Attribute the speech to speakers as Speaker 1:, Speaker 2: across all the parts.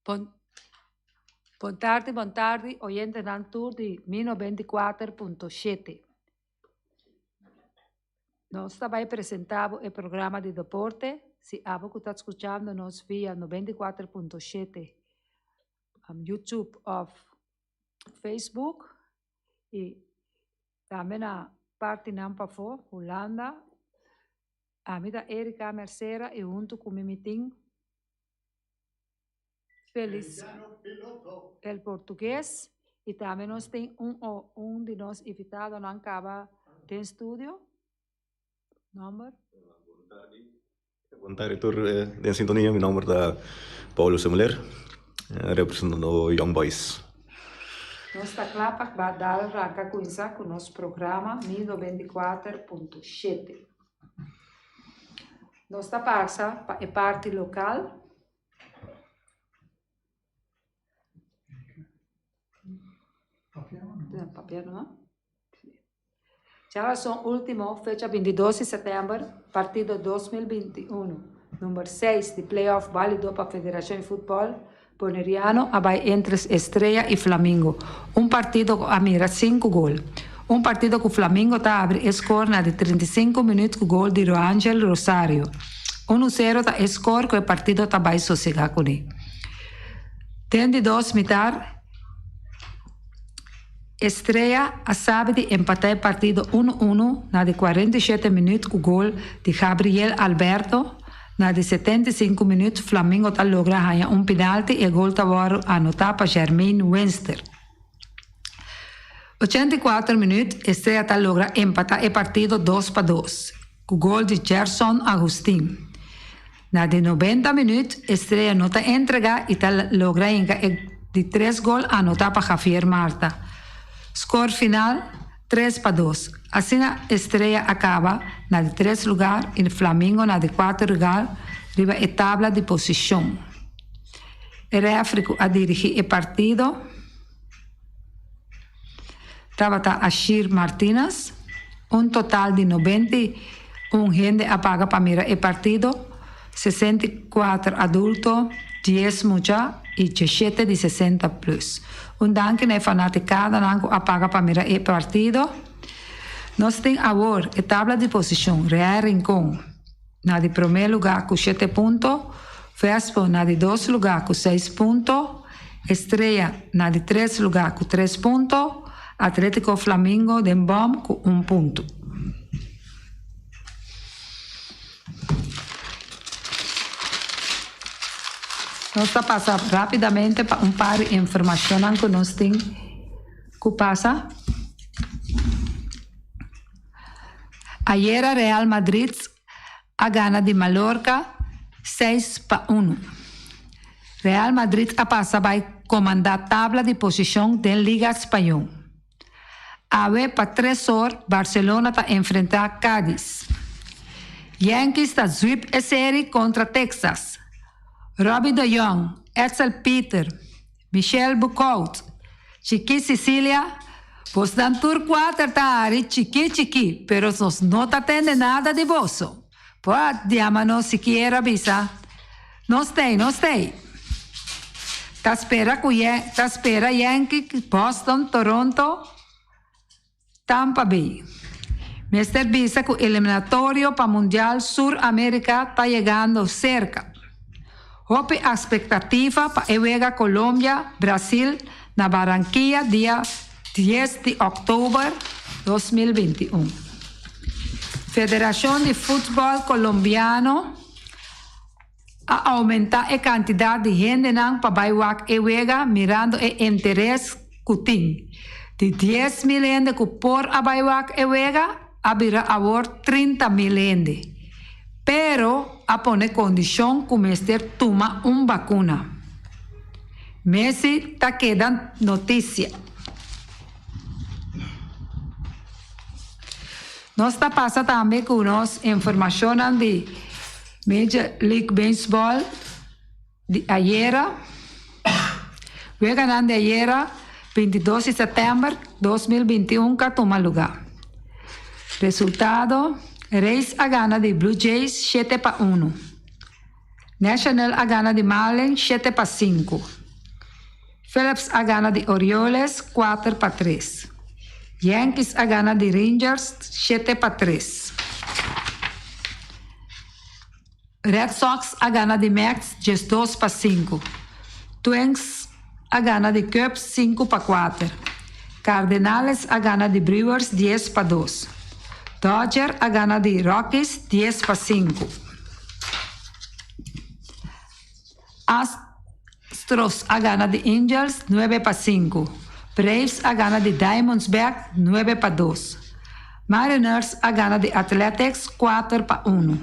Speaker 1: Bon, buon tardi, oyente del tour di Mino 24.7. Nós também apresentamos o programa de deporte. Se você está escutando nos via 94.7 YouTube ou Facebook. E também na parte Nampafo, Holanda. A minha Erika Mercera e junto com o Mimitim. Feliz. El português. E também nós temos de nós invitados não acaba de estúdio. Number?
Speaker 2: Buon tardi, in sintonia, meu nome é Paulo Semuler, representando o Young Boys.
Speaker 1: Nós está claro para dar arranca com o nosso programa 24.7. Nós está passa para a parte local. Papel não? Já são último, fecha 22 de setembro, partido 2021, número 6 de playoff válido para a Federação de Futebol Boneriano, entre Estrela e Flamengo. Partido a mira 5 gols. Partido que o Flamengo está abre score de 35 minutos com gol de Roangel Rosario. 1-0 está score que o partido está bem sossegado com ele. Tem de 2 mitar. Estrela a sábado empatar o partido 1-1 na de 47 minutos com o gol de Gabriel Alberto. Na de 75 minutos, Flamengo está logra ganhar penalti e o gol está anotado para Jermaine Wenster. 84 minutos, Estrela está logra empatar o partido 2-2 com o gol de Gerson Agustín. Na de 90 minutos, Estrela não está entregar e está logra de 3 gols anotado para Javier Marta. Score final 3-2. Assim a Estrela acaba na de 3 lugar e o Flamengo na de 4 lugar, arriba a tabla de posição. O referee a dirigir o partido estava Ashir Martínez. Total de 91 gente apaga para mirar o partido, 64 adultos, 10 muchachos e 17 de 60 plus. Danke na fanaticada nango apaga para mirar o partido. Nós temos agora a tabla de posição. Real Rincón na de primeiro lugar com 7 pontos, Vespo na de 2 lugar com 6 pontos, Estrela na de 3 lugar com 3 pontos, Atlético Flamengo de Bom com 1 ponto. Nós vamos passar rapidamente para par de informações que nós temos que passar. Ayer Real Madrid a gana de Mallorca 6-1. Real Madrid a passa vai comandar a tabla de posição da Liga Espanhola. Ave para 3 horas, Barcelona está enfrentar Cádiz. Yankees está sweep a série contra Texas. Robbie de Jong, Edsel Peter, Michel Bucaut, Chiqui Sicilia, vos dan tur 4 tari, chiqui, pero nos no atende nada de vosso. Pues llámanos si quiere avisa. No stay. Ta espera Yankee, Boston, Toronto, Tampa Bay. Mr. Visa que el eliminatorio para Mundial Suramérica está llegando cerca. Hope expectativa para juega Colombia, Brasil, na Barranquilla, dia 10 de outubro 2021. Federação de Futebol Colombiano a aumentar a quantidade de gente para bailar e juega mirando o interesse que tem. De 10 mil gente que por a bailar e juega, haverá agora 30 mil gente. Pero a poner condição que o mestre toma vacuna. Messi está quedando notícia. Nós está passando também com nós informações de Major League Baseball de ayer. Ganando de ayer, 22 de setembro 2021, que toma lugar. Resultado: Rays a gana de Blue Jays 7-1. National a gana de Marlins 7-5. Phillips a gana de Orioles 4-3. Yankees a gana de Rangers 7-3. Red Sox a gana de Mets 2-5. Twins a gana de Cubs 5-4. Cardenales a gana de Brewers 10-2. Dodgers a gana de Rockies 10-5. Astros a gana de Angels 9-5. Braves a gana de Diamondbacks 9-2. Mariners a gana de Athletics 4-1.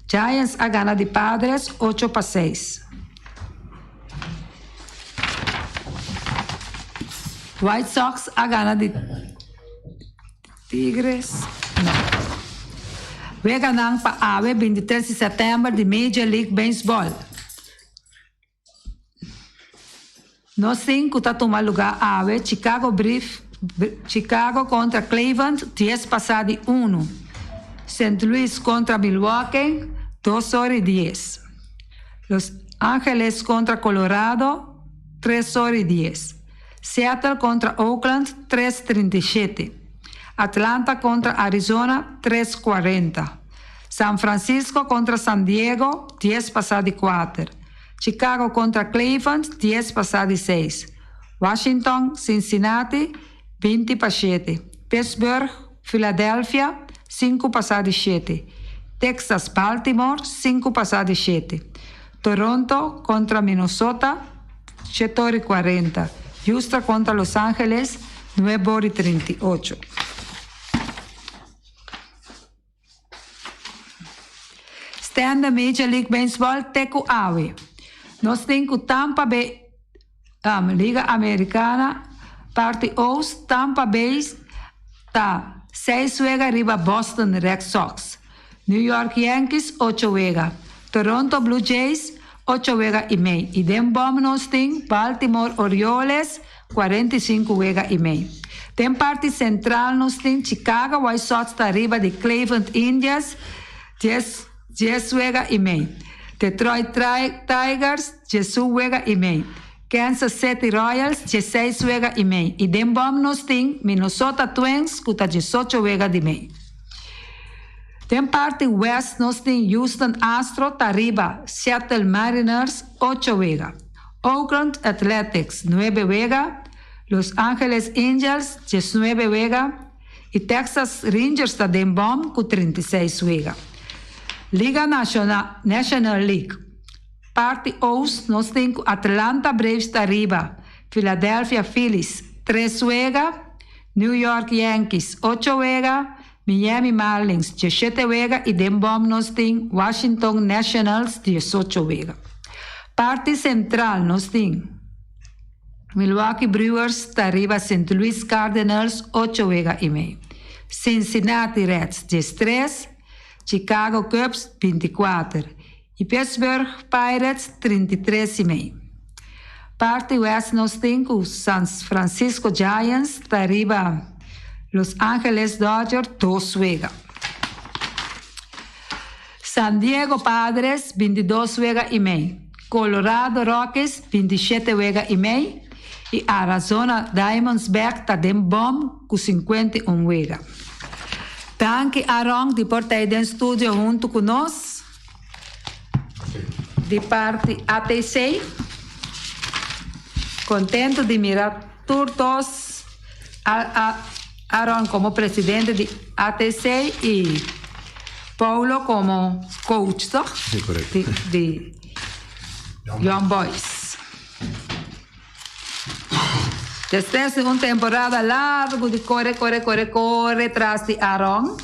Speaker 1: Giants a gana de Padres 8-6. White Sox a gana de Tigres. Não. Vai ganhar para a AVE 23 de setembro de Major League Baseball. No 5 está tomando lugar a AVE Chicago contra Cleveland 10-1. St. Louis contra Milwaukee 2-10. Los Ángeles contra Colorado 3-10. Seattle contra Oakland 3-37. Atlanta contra Arizona 3-40. San Francisco contra San Diego 10-4. Chicago contra Cleveland 10-6. Washington, Cincinnati 20-7. Pittsburgh, Philadelphia 5-7. Texas, Baltimore 5-7. Toronto contra Minnesota 7-40. Houston contra Los Ángeles 9-38. Standard Major League Baseball teku AVE. Nós temos Tampa Bay Liga Americana Parte Oeste. Tampa Bay está 6 juega arriba Boston Red Sox. New York Yankees 8 juega. Toronto Blue Jays 8 juega y medio. Y den bom nós temos Baltimore Orioles 45 juega y medio. Den parte central nós temos Chicago White Sox está arriba de Cleveland Indians 10 juega y medio. Detroit Tigers 10 juega y medio. Kansas City Royals 16 juega y medio. Y den bom nós temos Minnesota Twins que está 18 juega y medio. Den parte West nós temos Houston Astros está arriba. Seattle Mariners 8 juega. Oakland Athletics 9 juega. Los Angeles Angels 19 juega. Y Texas Rangers está den bom com 36 juega. Liga National League. Parte Oeste nós temos Atlanta Braves está arriba. Philadelphia Phillies 3 juega. New York Yankees 8 juega. Miami Marlins 17 juega y den bom nós temos Washington Nationals 18 juega. Parte central nós temos Milwaukee Brewers está arriba. St. Louis Cardinals 8 juega y medio. Cincinnati Reds 13. Chicago Cubs 24. Y Pittsburgh Pirates 33 y medio. Parte West nós temos San Francisco Giants está arriba. Los Angeles Dodgers 2 juega. San Diego Padres 22 juega y medio. Colorado Rockies 27 juega y medio. Y Arizona Diamondbacks está den bom com 51 juega. Danke Aaron de por estar aí dentro do estúdio junto conosco. De parte ATC. Contento de mirar todos. Aaron como presidente de ATC y Paulo como coach, ¿no?
Speaker 2: Sí, correcto.
Speaker 1: de Young Boys. Después de una temporada larga de corre tras de Aaron,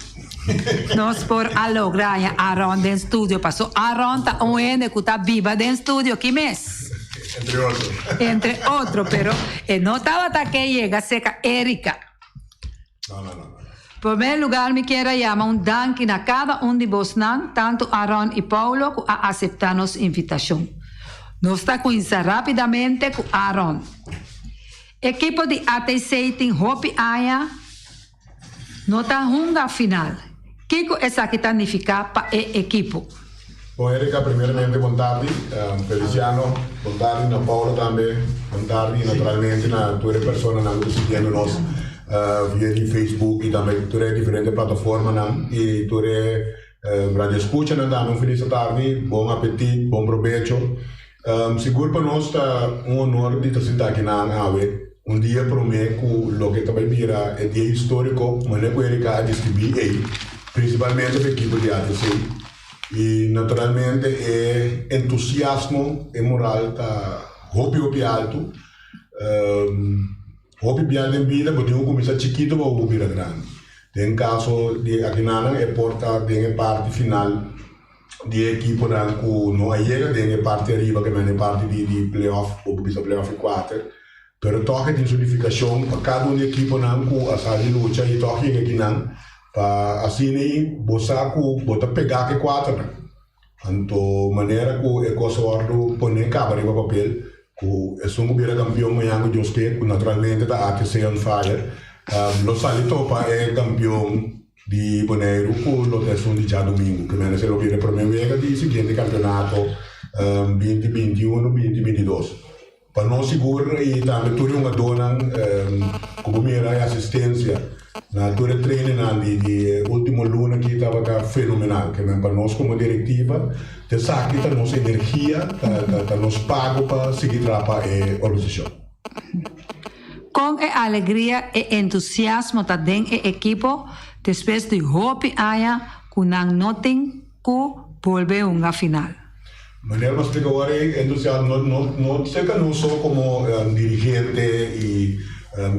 Speaker 1: nos por a lograr Aaron del estudio. Pasó Aaron está un que está viva del estudio, ¿qué mes? Entre otros, pero no estaba hasta que llega seca Erika.
Speaker 2: No.
Speaker 1: Por primeiro lugar, me quero chamar danke a cada de vocês, tanto Aaron e Paulo, que aceitar nossa invitação. Nós estamos começando rapidamente com Aaron. Equipo de ATC tem Hopi Aya, não está runga final. O que isso aqui significa para o equipo?
Speaker 3: Bom, Erika, primeiramente, boa tarde. Feliciano, boa tarde. Na Paula também, boa tarde. Naturalmente, na tua pessoa que está seguindo nós via de Facebook e também tu é diferente plataforma e tu é radio escuta também. Feliz tarde, bom apetite, bom provecho. Seguro para nós está honor de estar sentado aqui na AVE. Dia para mim que o que está virar é dia histórico, mas não é que Erika a distribuir principalmente para a equipe de ATC. E naturalmente é entusiasmo e moral tá hobby alto. Hobby alto em vida, porque eu começo chiquito para o virar grande. Em caso de aqui na é porta de parte final de equipe que não chega, de parte arriba que é parte de playoff, ou bisa playoff 4. Pero toque de unificação para cada uma equipe que a sala de luta e toque aqui não. Para assim bota pegar que 4 então maneira que o ecosordo põe cabo em papel que é só vira campeão amanhã que Deus quer que naturalmente da ATC on fire lo salito para é campeão de Bonaire que lo terceiro de já domingo que menos ele vira primeira vez de seguinte campeonato 2021-2022 para nós seguro e também tudo uma dona como mira assistência na tua treino de último luna que estava fenomenal que para nós como diretiva te sabe que nossa energia tá nos pago para seguir para a organização
Speaker 1: com a alegria e entusiasmo da equipo depois de hope aya que não tem que volver uma final.
Speaker 3: Maneira mas que agora entusiasmo não sei que não só como dirigente e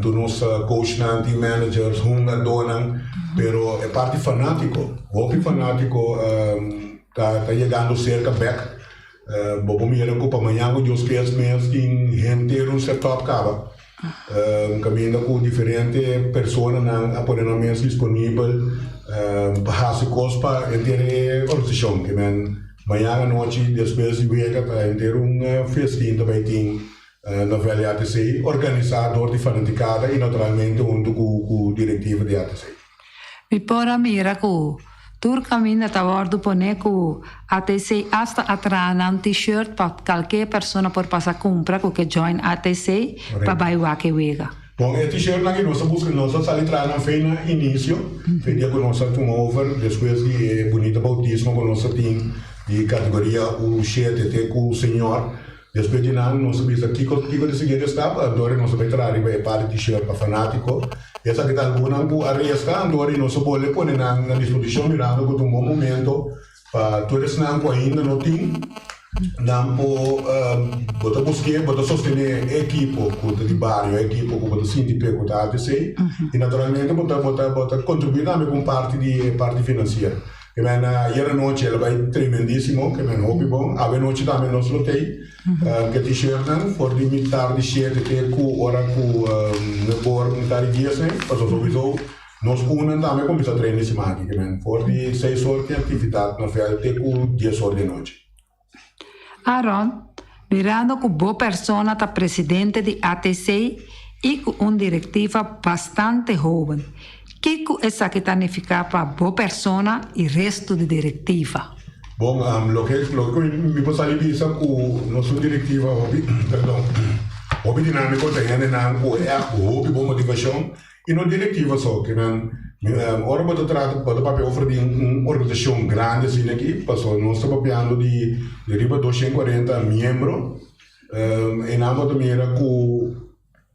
Speaker 3: tu nossa coach team managers hunga donan pero é parte fanático tá chegando cerca back bobo mira que para amanhã o Deus quer mesmo inteiro setup cava caminhando com diferentes pessoas na apoderamentos disponível básicos para ter organização que amanhã à noite depois de ver para ter festinha também tem na velha ATC, organizador de fanaticada e naturalmente junto com o diretivo de ATC.
Speaker 1: E por mira que tu caminha a bordo pone que ATC hasta atrás um t-shirt para qualquer pessoa por passar compra que join ATC para bailar que vega.
Speaker 3: Bom, e t-shirt aqui nós buscamos nós sair atrás na feina início, fedia com nossa turnover, depois de bonita bautismo com nossa team de categoria o GTT com o senhor. Depois de nada, nós sabemos que de seguinte estava, agora nós vamos entrar em parte de t-shirt para fanático. Essa que está alguma que arrisca, agora nós podemos pôr na disposição mirando que um bom momento para todos não ainda não tem, não pode buscar, pode sostener a equipe de bairro, a equipe que pode sentir pego da ATC e naturalmente pode contribuir também com parte financeira. Que ieri noite ela vai tremendíssimo, que hobby bom. A noite também nós lotei, que t-shirt for de militar de cheio de ter com hora com nebor militar de dias, passou sowieso nós com também começa a treinar esse máquina, que for de 6 horas de atividade na feira ter com 10 horas de noite.
Speaker 1: Aaron, mirando que boa persona tá presidente de ATC e com diretiva bastante jovem. Que essa que significa para boa persona e resto de diretiva?
Speaker 3: Bom, lo que me posso dizer é que nossa diretiva, hobby dinâmico tem hobby boa motivação e não diretiva só que agora pode papel oferecer uma organização grande assim aqui, passou nós estamos papelando de riba 240 membros e na maneira que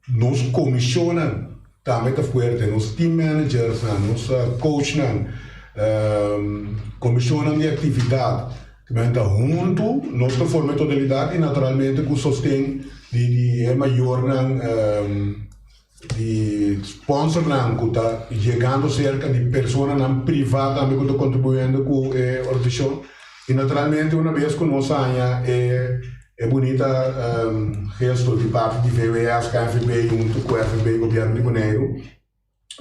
Speaker 3: nos comissiona também está forte, nos team managers, nos coach, comissionam de atividade, que está junto, nossa forma de totalidade e naturalmente com o sustento de maior de sponsor que está chegando cerca de pessoas privadas que estão contribuindo com a organização e naturalmente uma vez que nós é bonita gesto de parte de VWS, KFB junto com o FB, governo de Bonaire,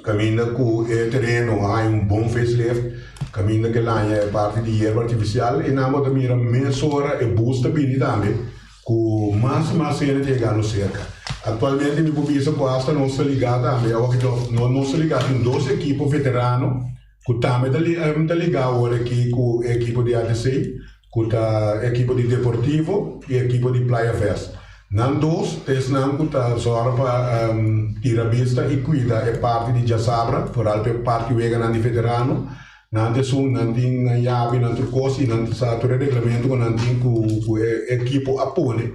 Speaker 3: caminha com o terreno, há bom facelift, caminha que lá é parte de erva artificial e na moda mira mesora e busta bem também, com mais cena chegando cerca. Atualmente me publica com esta nossa ligada também, nossa ligada em 12 equipes veteranos, que também está ligado agora aqui com a equipe de ATC, kuta equipo de Deportivo e equipo de Playa Fest. Nan dos, nan kuta zorra para tirabista e cuida é parte de Jasabra, por alto é parte wega nan de veterano, nan de sun, nan de na yabi, nan trucosi, nan sa ture regulamento com nan de ku equipo apone,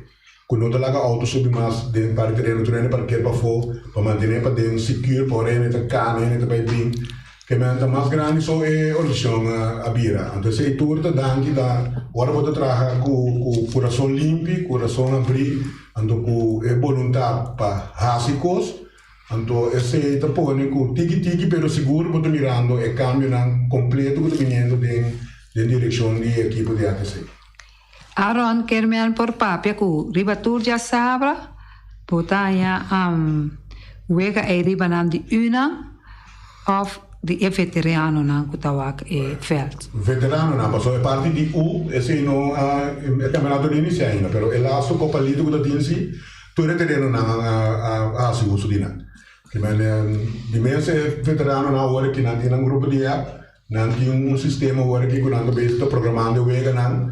Speaker 3: ku não talaga auto subi mas de para terreno treino para que para for, para manter para dentro secure, porém tá cane, tá bem bem. Que menta mais grande só é origem a bira. Então se turta danke da hora pode trabalhar com coração limpo, coração abrir, então com vontade para rasicos, então esse tá põe com tiki pero seguro pode mirando e cambio não completo pode vindo de direção de equipe de ATC.
Speaker 1: Aaron kermean por papia ku ribatur já sabra, potanya wega e ribanam de una of de veterano não kutawak e felt.
Speaker 3: Veterano não, mas é parte de esse não é campeonato de início ainda, pero el laço copa lido que tem si, tu é terreno não a seguro dina. Que mas de mês é veterano na hora que não tem um grupo de não tem sistema hora que quando ando bem programando wega não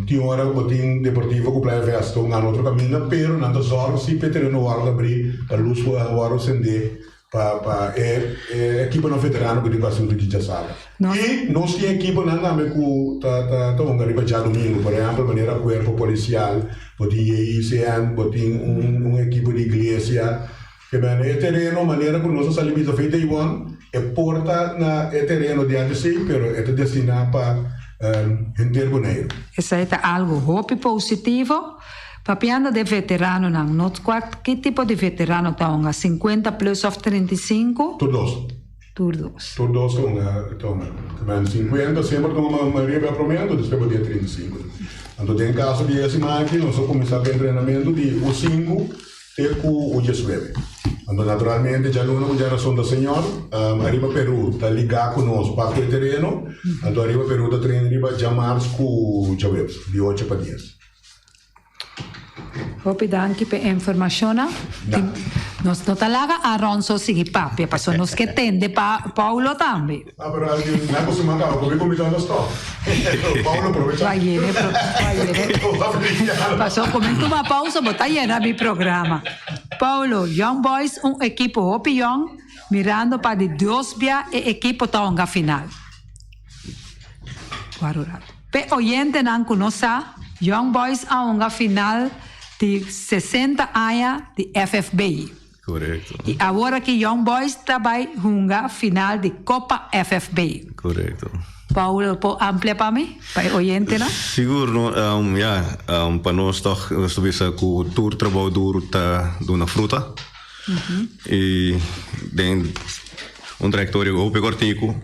Speaker 3: tem hora que tem deportivo que play festa um outro caminho, pero não só se veterano hora abrir para luz hora acender para equipa não veterano que tem bastante de Jasabra. E nós temos equipa não também que tá arriba já domingo, por exemplo, maneira corpo policial, pode ICN, pode equipa de igreja, que é terreno maneira que nós salimos a feita igual, é porta na terreno de ADC, pero é destinado para gente boneiro.
Speaker 1: Isso é algo hope positivo. Papiando de veterano não, nós que tipo de veterano estão? 50 plus of 35?
Speaker 3: Todos.
Speaker 1: Todos
Speaker 3: estão. Mas 50 sempre estão uma maioria para prometo, depois pode 35. Então tem caso de esse aqui, nós começamos o treinamento de o 5 e com o 19. Então naturalmente já não é geração do senhor, arriba Peru está ligado conosco para o terreno, então arriba Peru está treinando arriba já março com o Jaweb, de 8 para 10.
Speaker 1: Hope danke per informazione. Nos no talaga Aaron so sige papia, paso nos que tende Paulo también.
Speaker 3: Pero alguien algo se mandaba, porque comentando esto. Paulo aprovecha.
Speaker 1: Vai Pasó comento uma pausa, botar llena mi programa. Paulo, Young Boys, equipo Hope Young, mirando para de Diosbia e equipo tonga final. Guarurado. Pe oyente nan kunosa, Young Boys a una final de 60 anos de FFBI.
Speaker 2: Correto.
Speaker 1: E agora que Young Boys trabalha uma final de Copa FFBI.
Speaker 2: Correto.
Speaker 1: Paulo, amplia para mim? Para oyente, não?
Speaker 2: Seguro, para nós, nós temos que o tour trabalho duro está na fruta. E tem trajetória cortico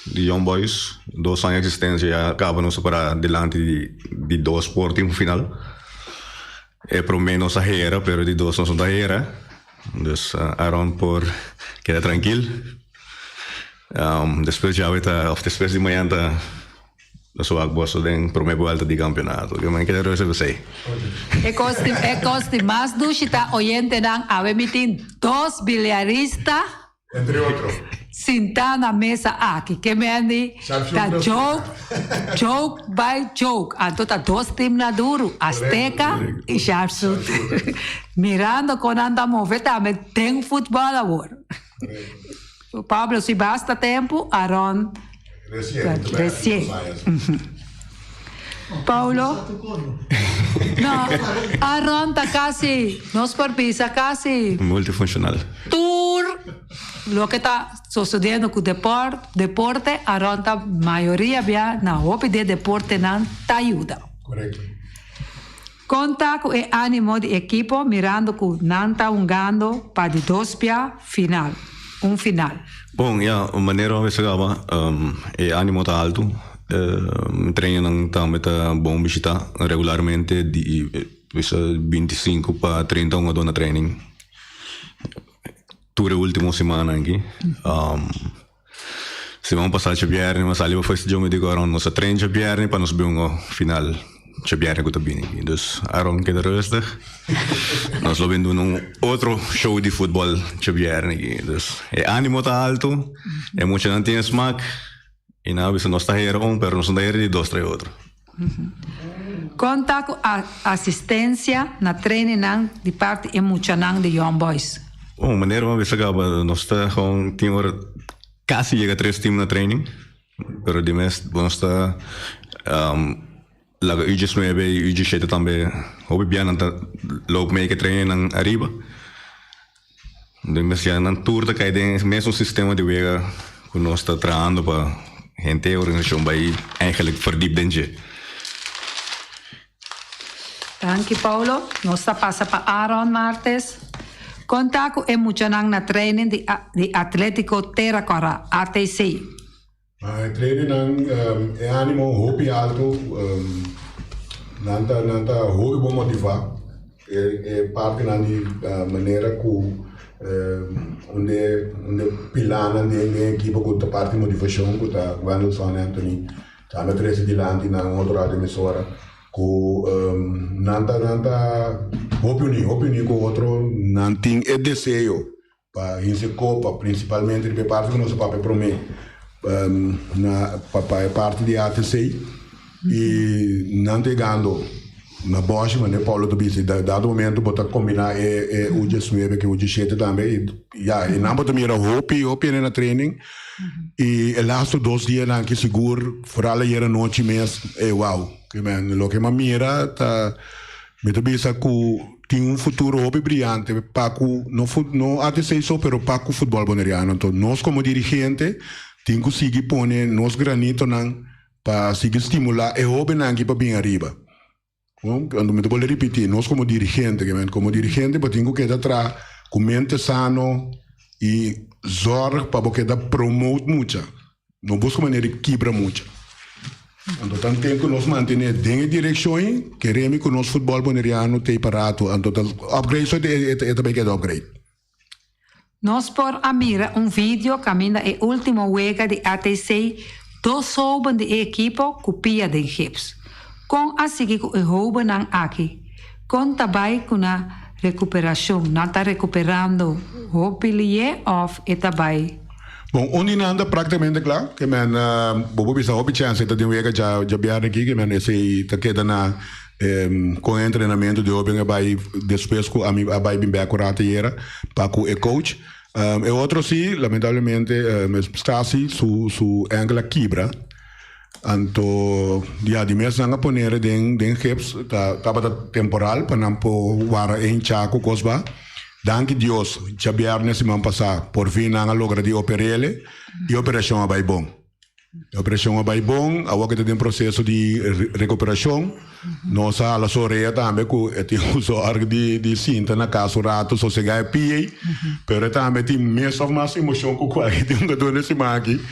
Speaker 2: de Young Boys, 2 anos de existência, já acabamos para delante de 2 portos no final. É para menos a era, pero de 2 não são da era. Então, Aaron por queda tranquilo. Depois já depois de manhã na sua bolsa tem primeira volta de campeonato. Que man queda rosa você.
Speaker 1: É coste mais do que está oyente não, a ver tem 2 bilharistas.
Speaker 3: Entre outros.
Speaker 1: Sentar na mesa aqui, que me andi, tá joke by joke. Então tá 2 times na duro, Azteca e Sharpshooter. Mirando quando anda mover, também tem futebol agora. Pablo, se basta tempo, Aaron. Recém. Paulo? No, Aaron está casi, nos por pisa casi.
Speaker 2: Multifuncional.
Speaker 1: Tour. Lo que está sucedendo com o deporte, Aaron está maioria bem na hobby de deporte não tá ajuda.
Speaker 3: Correto.
Speaker 1: Conta com o ânimo de equipo, mirando que não está jogando para de 2 final. Final.
Speaker 2: Bom, a maneira como se acaba, é ânimo tá alto. Treino também tá bom visitar regularmente de 25 para 31 na training. Toda a última semana aqui. Se vamos passar a viernes, mas ali foi eu me digo Aaron, nós treino a viernes para nós ver um final a viernes que tá bem aqui. Então, Aaron queda rustig. Nós lo vendo outro show de futebol a viernes aqui. Então, é ânimo tá alto, emocionante em smack. E na bisa nós tá era pero nós não era de 2 3 outro.
Speaker 1: Conta com a assistência na training de parte emocional de Young Boys.
Speaker 2: Bom, maneira uma vez acaba nós tá com tinha hora quase chega 3 times na training, pero de mes nós tá lá U19 e U17 também hobby bem anta logo meio que training arriba. De mes já na tour da caide mesmo sistema de wega que nós tá trabalhando para gente a organização vai eigenlijk verdiep dentro.
Speaker 1: Danke, Paulo. Nós passa para Aaron Martes. Conta com emocional na training de Atlético Terracora, ATC.
Speaker 3: Training é ânimo, hobby alto, nanta hobby bom motivar. É parte da maneira que onde pilana de equipa com a parte de motivação que está quando San Anthony está me treze de lante na outra emissora com nanta hobby uni com outro nanting é desejo para esse copa principalmente de parte que nosso papel para mim na parte de ATC e não chegando na Bosch, mas Paulo do Bici, dado momento, botar combinar o U19 que o U17 também, e não botar mira hopi na training, e last 2 dias lá que seguro, fora era noite mesmo, uau, que lo que mira, tá, me tô bisa que tem futuro hopi brilhante, para não ATC só, pero para o futebol boneriano, então nós como dirigente, tem que seguir poner nos granito para seguir estimular e hopi não para bem arriba. Quando me vou repetir, nós como dirigente, tenho que estar atrás com mente sano e zorra para que promote muito. Não busca maneira de quebrar muito. Então, tem que nos manter dentro da direção, queremos que o nosso futebol boneriano tenha parado. Então, upgrade só é também que é upgrade.
Speaker 1: Nós por a mira vídeo caminha o último wega de ATC, 2 soben de equipo copia de hips. Com a seguir com o roubo não aqui, com também com a recuperação, não está recuperando o pilier of e também.
Speaker 3: Bom, onde anda praticamente claro, que bobo bisa hobby chance tá de wega já biar aqui que esse tá queda na com treinamento de hobby vai depois com a vai bem bem curata era para com o coach. E outro sim, lamentavelmente, está assim su angla quebra. Anto de mês não poner den hips tava temporal para não pôr vara em chaco cosba danke Deus já biar nesse man passar por fim não logra de operele e operação vai bom a que tem processo de recuperação nossa ala soreia também que tem uso de cinta na casa rato só chegar a pie pero também tem mês of mais emoção com qual tem um gato nesse maqui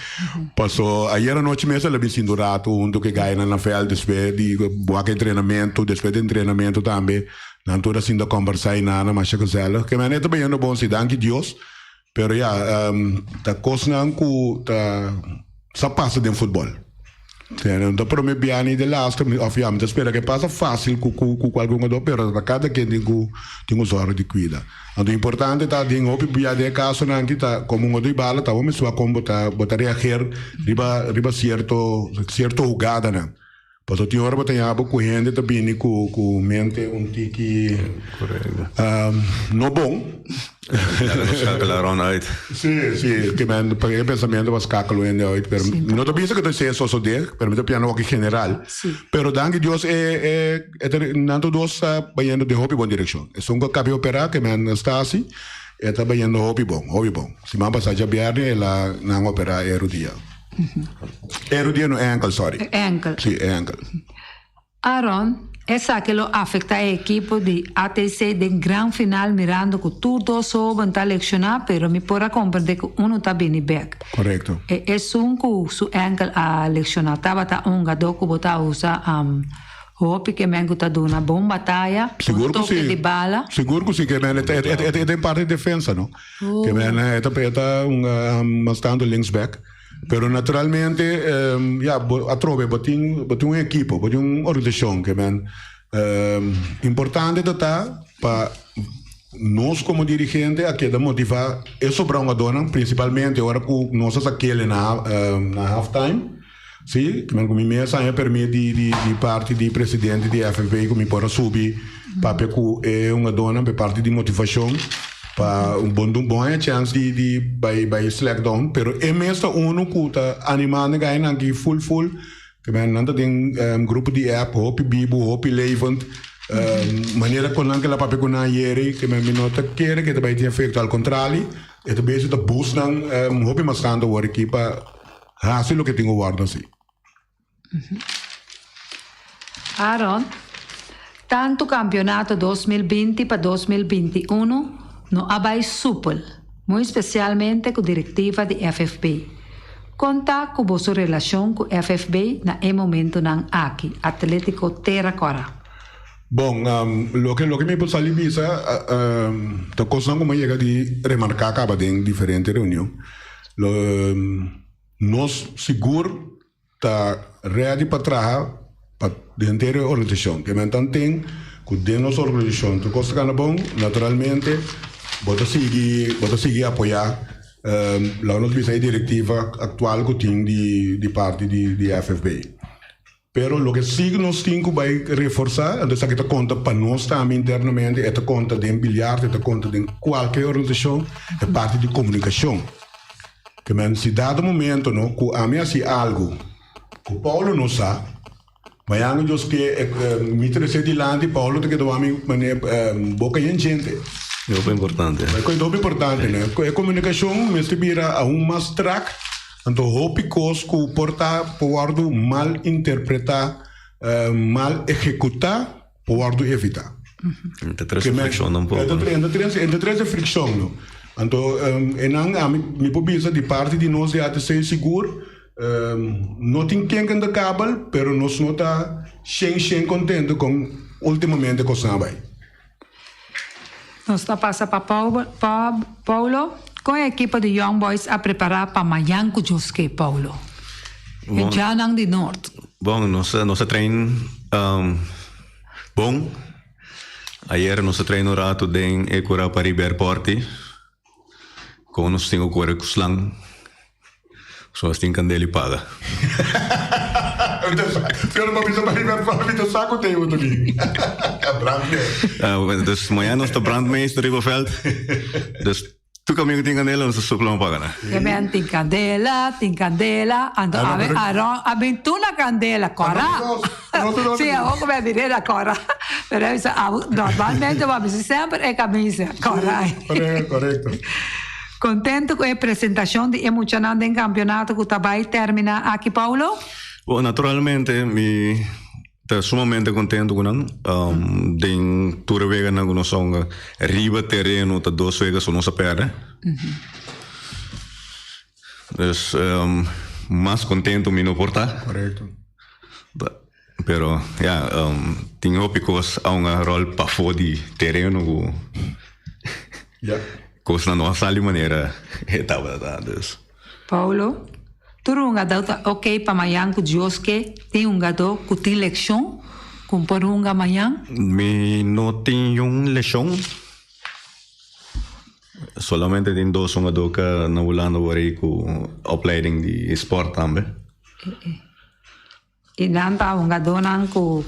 Speaker 3: passou ayer a noite mesmo ela me sinto rato onde que ganha na fel depois de boa treinamento depois de treinamento também não toda assim da conversar e nada mas que ela que maneira também não bom se danke Deus pero tá coisando que tá só passa de futebol. Então, para mim, bem, de lá, obviamente, espera que passa fácil com algum outro, mas cada quem tem os horas de cuidar. Então, o importante é que o piada de caso não que tá como um outro bala, tá vamos só como botar reagir riba certo jogada, né? Porque tem hora botar abo correndo também com mente tique não bom.
Speaker 2: Schakelaron uit.
Speaker 3: Sim, que men o pensamento was schakelen uit. Não tô pensando que eu sei só de, pero me piano aqui general. Pero danke Deus não todos banhando de hobby bom direção. É só um cabelo operar que men está assim. Tá banhando hobby bom. Se man passar já biarne ela não operar erudia. Erudia no ankle, sorry.
Speaker 1: Ankle.
Speaker 3: Sim, ankle.
Speaker 1: Aaron, essa que lo afeta a equipe de ATC de gran final mirando que tudo soube está leccionar, pero me pora compreender que uno está bem back.
Speaker 3: Correcto.
Speaker 1: É um que su ankle a leccionar, estava tá gado que botar usa hope que me gusta dando uma boa batalha,
Speaker 3: seguro que sim.
Speaker 1: De bala.
Speaker 3: Seguro que sim, que é parte de defesa, não? Que é bastante links back. Pero naturalmente, atrove, botem uma equipe, botem uma organização que é importante para nós como dirigente a que motivar e sobrar uma dona, principalmente agora com nós aquele na halftime, Sim, que com minha saia permite de parte de presidente de FFB que me pode subir para que é uma dona de parte de motivação para bom chance de by select down, pero é mesmo uno que tá animando ganhar aqui full que nanda tem grupo de app hopi bibo hopi levant maneira com que ela pape com na ieri que me nota quer que também tem efeito ao contrário é também isso da boost não hopi mas tanto o aqui para fazer o que tenho guarda assim.
Speaker 1: Aaron, tanto campeonato 2020 para 2021 no abai súpel, muito especialmente com a diretiva de FFB. Conta com vossa relação com FFB na momento não aqui, Atlético Terra Cora.
Speaker 3: Bom, lo que me pode sair visa, a coisa como chega de remarcar acaba em diferentes reuniões. Nós seguro tá ready para trabalhar para dentro da organização. Que então tem que dentro da nossa organização, tu coisa que bom, naturalmente, bota seguir apoiar lá nós visa a diretiva atual que tem de parte de FFB. Pero lo que sí nos tem que vai reforçar, então esta conta para nós também internamente, esta conta de bilhar, esta conta de qualquer organização, é parte de comunicação. Que men se dado momento, não, que ameaça algo, que Paulo não sabe, mas eu que me interessa de lá de Paulo que do homem boca e gente.
Speaker 2: É muito importante.
Speaker 3: É coisa muito importante, né? A comunicação me vira a mais track. Então, hope cos que pode mal interpretar, mal executar, pode evitar.
Speaker 2: Entre três fricção um pouco.
Speaker 3: Entre três fricção, não. Então, me pode de parte de nós de ATC seguro, não tem quem anda cabo, pero nós não está sem contente com ultimamente com o vai.
Speaker 1: Nós está passando para Paulo. Com a equipe de Young Boys a preparar para amanhã com Josué, Paulo. Em Janang de Norte.
Speaker 2: Bom, nosso treino bom. Ayer nosso treino rato den Ecura para River Porti. Com nós temos o corpo slang. Só assim candele paga.
Speaker 3: Eu não vou pensar para River Porti, eu saco tem outro ali.
Speaker 2: Dus amanhã nós estamos brandmeester Riverveld. Dus tu caminho tem candela, não se suclam paga, né?
Speaker 1: Também tem candela, ando a ventuna candela, cora. Sim, eu vou comer direito a cora. Mas normalmente vamos sempre é camisa, cora.
Speaker 3: Correto.
Speaker 1: Contento com a apresentação de emocionante em campeonato que vai terminar aqui, Paulo?
Speaker 2: Bom, naturalmente, estou sumamente contente com ele. Den toda vez na nossa riba terreno, tá 2 vezes a nossa perna. Dus, mais contente me não portar.
Speaker 3: Correto.
Speaker 2: Pero, ja, tenho picos a uma rol para fora de terreno.
Speaker 3: Ja.
Speaker 2: Coisa na nossa maneira, estava dus.
Speaker 1: Paulo, tu um gato ok para amanhã com Josué, tem um gato que tem leção, com por um amanhã?
Speaker 2: Me não tenho leção. Solamente tem 2 jogadores que na Holanda waren com opleiding de sport também.
Speaker 1: E não tá um gato não com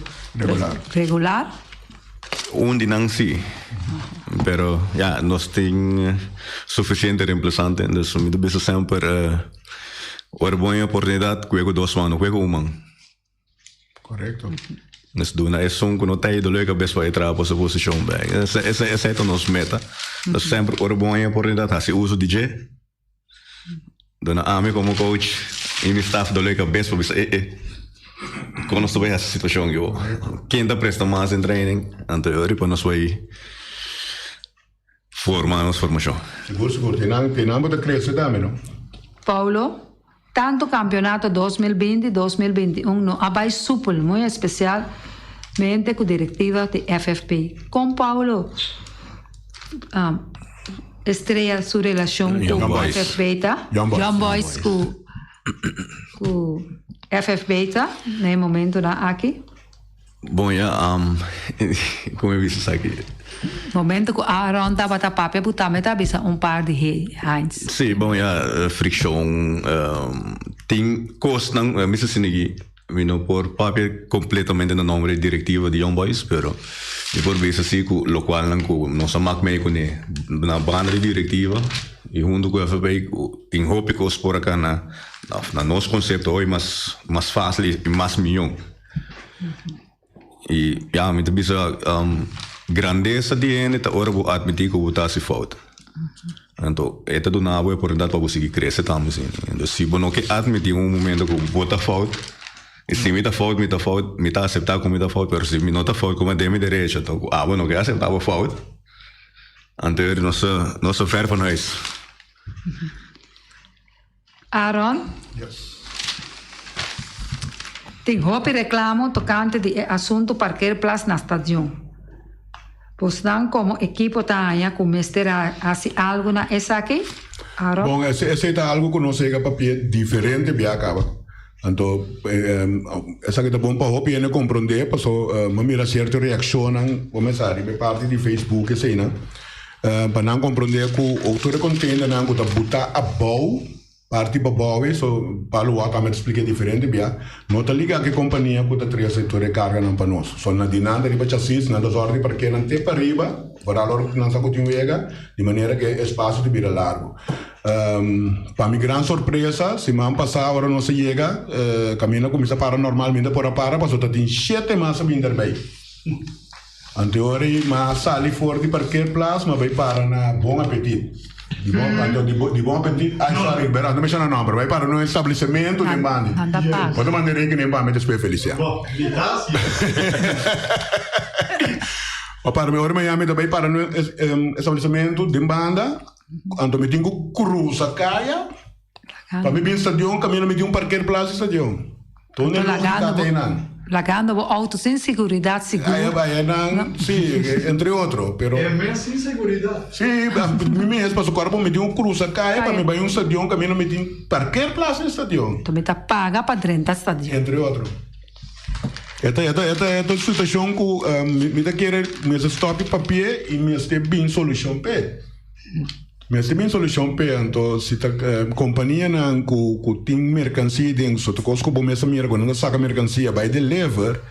Speaker 1: regular?
Speaker 2: De não sim. Pero, ja, nós temos suficiente reemplazante, então me deve sempre uma boa oportunidade, juego 2 manos, juego 1 man.
Speaker 3: Correto.
Speaker 2: Nós duna é que não tem ideia que best vai entrar para essa posição bem. Essa é a nossa meta. Nós sempre uma boa oportunidade, assim uso DJ. Dona a mim como coach e meu staff ideia que best vai como nós estamos essa situação eu quem está presta mais em training anterior para nós vai formar nossa formação.
Speaker 3: Seguro. Tem nada de crescer também, não?
Speaker 1: Paulo, tanto campeonato 2020 2021 no abai súpel, muito especialmente com a diretiva de FFP. Com Paulo, estreia sua relação com a FFP, tá? Young Boys com FFP, tá? No momento aqui.
Speaker 2: Bom, como eu disse aqui.
Speaker 1: Momento que a ronda bata papel puta meta bisa par de Heinz.
Speaker 2: Sim, bom, fricção tem costa não me se sinigi vino por papel completamente no nome diretiva de Young Boys pero e por vez assim que lo qual não com nossa máquina com na banda de diretiva e junto com a FBI em hope que os por cá na nosso conceito hoje mais fácil e mais milhão e já me bisa grandeza de ene ta ora vou admitir que está se falta então esta do nabo é por andar para conseguir crescer também então se você não quer admitir momento que bota falta e se me tá falta me tá aceitar como me tá falta mas se me não tá falta como é de minha direita então não quer aceitar a falta então nossa fé para nós
Speaker 1: Aaron?
Speaker 3: Yes.
Speaker 1: Tem roupa e reclamo tocante de assunto parquear place na estação. Pois não como equipo tá com mestre assim algo na essa aqui? Aaron?
Speaker 3: Bom, esse é algo que nós chega papel diferente bem acaba. Então, essa que tá bom para roupa e compreender, passou uma mira certa reação não começar de parte de Facebook assim, né? Para não compreender que o autor contendo não que tá botar a bow parte babawe so palu ata me explica diferente bia nota liga que companhia que tá três setores carga não para nós só na dinâmica de chassis na das ordens porque não tem para riba para a hora que não sabe continuar de maneira que espaço de vira largo para mim grande surpresa se me passar agora não se chega caminho começa para normalmente por a para passou tá tem 7 massas vindo bem anterior mas sali fora de parquear place mas vai para na bom apetite de bom apetite sorry não me chama nome vai para no estabelecimento de bande pode mandar que nem bande depois felicidade para me hora me chama vai para no estabelecimento de banda então me tenho cruza caia para me vir estadião caminho me tenho parquear place estadião então
Speaker 1: lagando auto sem segurança seguro.
Speaker 3: Sí, entre otros, pero
Speaker 4: é mesmo sem segurança.
Speaker 3: Sí, mi mesmo para o corpo me deu cruza caia para me vai estadião caminho me tem parquear place no estadião.
Speaker 1: Tu me tá paga para 30 estadião.
Speaker 3: Entre outros. Esta situação que me tá querer me stop papel e me este bem solução pe. Me este bem solução pe então se ta companhia não que tem mercancia dentro só tocou com bom essa merda quando saca mercancia vai deliver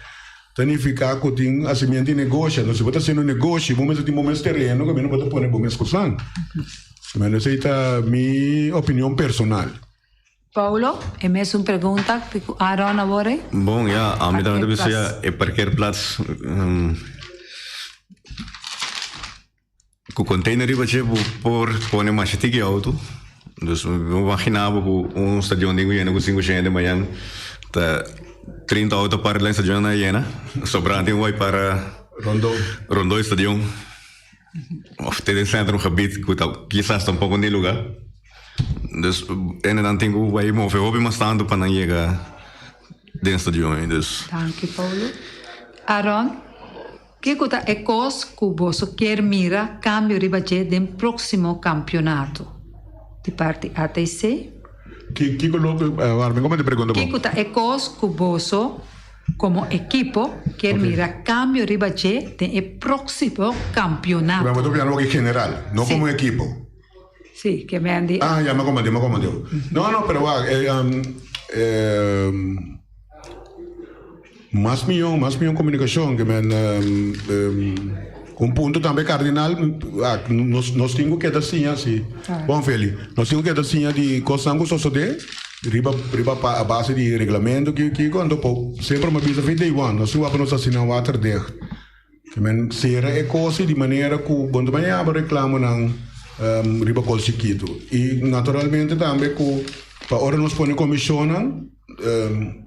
Speaker 3: significa que tem assimento de negócio não se pode ser um negócio bom mesmo tem bom terreno que não pode pôr bom mesmo coisa mas essa é minha opinião personal.
Speaker 1: Paulo, é mesmo uma pergunta que Aaron agora?
Speaker 2: Bom, já, a mim também deve é parquear place com o container riba por pôr mais cheio auto então eu imaginava que estadião de Goiânia com 5 gente de manhã tá 30 autos para lá em estadião na Iena sobrando vai para Rondô estadião tem em centro gebied que quizás tampouco nem lugar então ainda tenho vai mover hobby mais tanto para não chegar dentro estadião então
Speaker 1: Danke Paulo. Aaron, que coisa é coisa que você quer mirar cambio de budget do próximo campeonato de parte ATC?
Speaker 3: Que coloca como te pergunto
Speaker 1: que coisa é coisa que você como equipo quer mirar cambio de budget do próximo campeonato?
Speaker 3: Mas eu estou general, não como equipo.
Speaker 1: Sim, que me han dicho.
Speaker 3: Ya me acomodé. No, pero más millón comunicación que un punto também cardinal nós temos que dar sim assim bom Feli nós temos que dar sim de coisas só de riba a base de regulamento que quando sempre uma vez feita igual nós vamos assinar water der que men será é coisa de maneira que quando manhã reclamo não riba col chiquito e naturalmente também que para hora nós põe comissão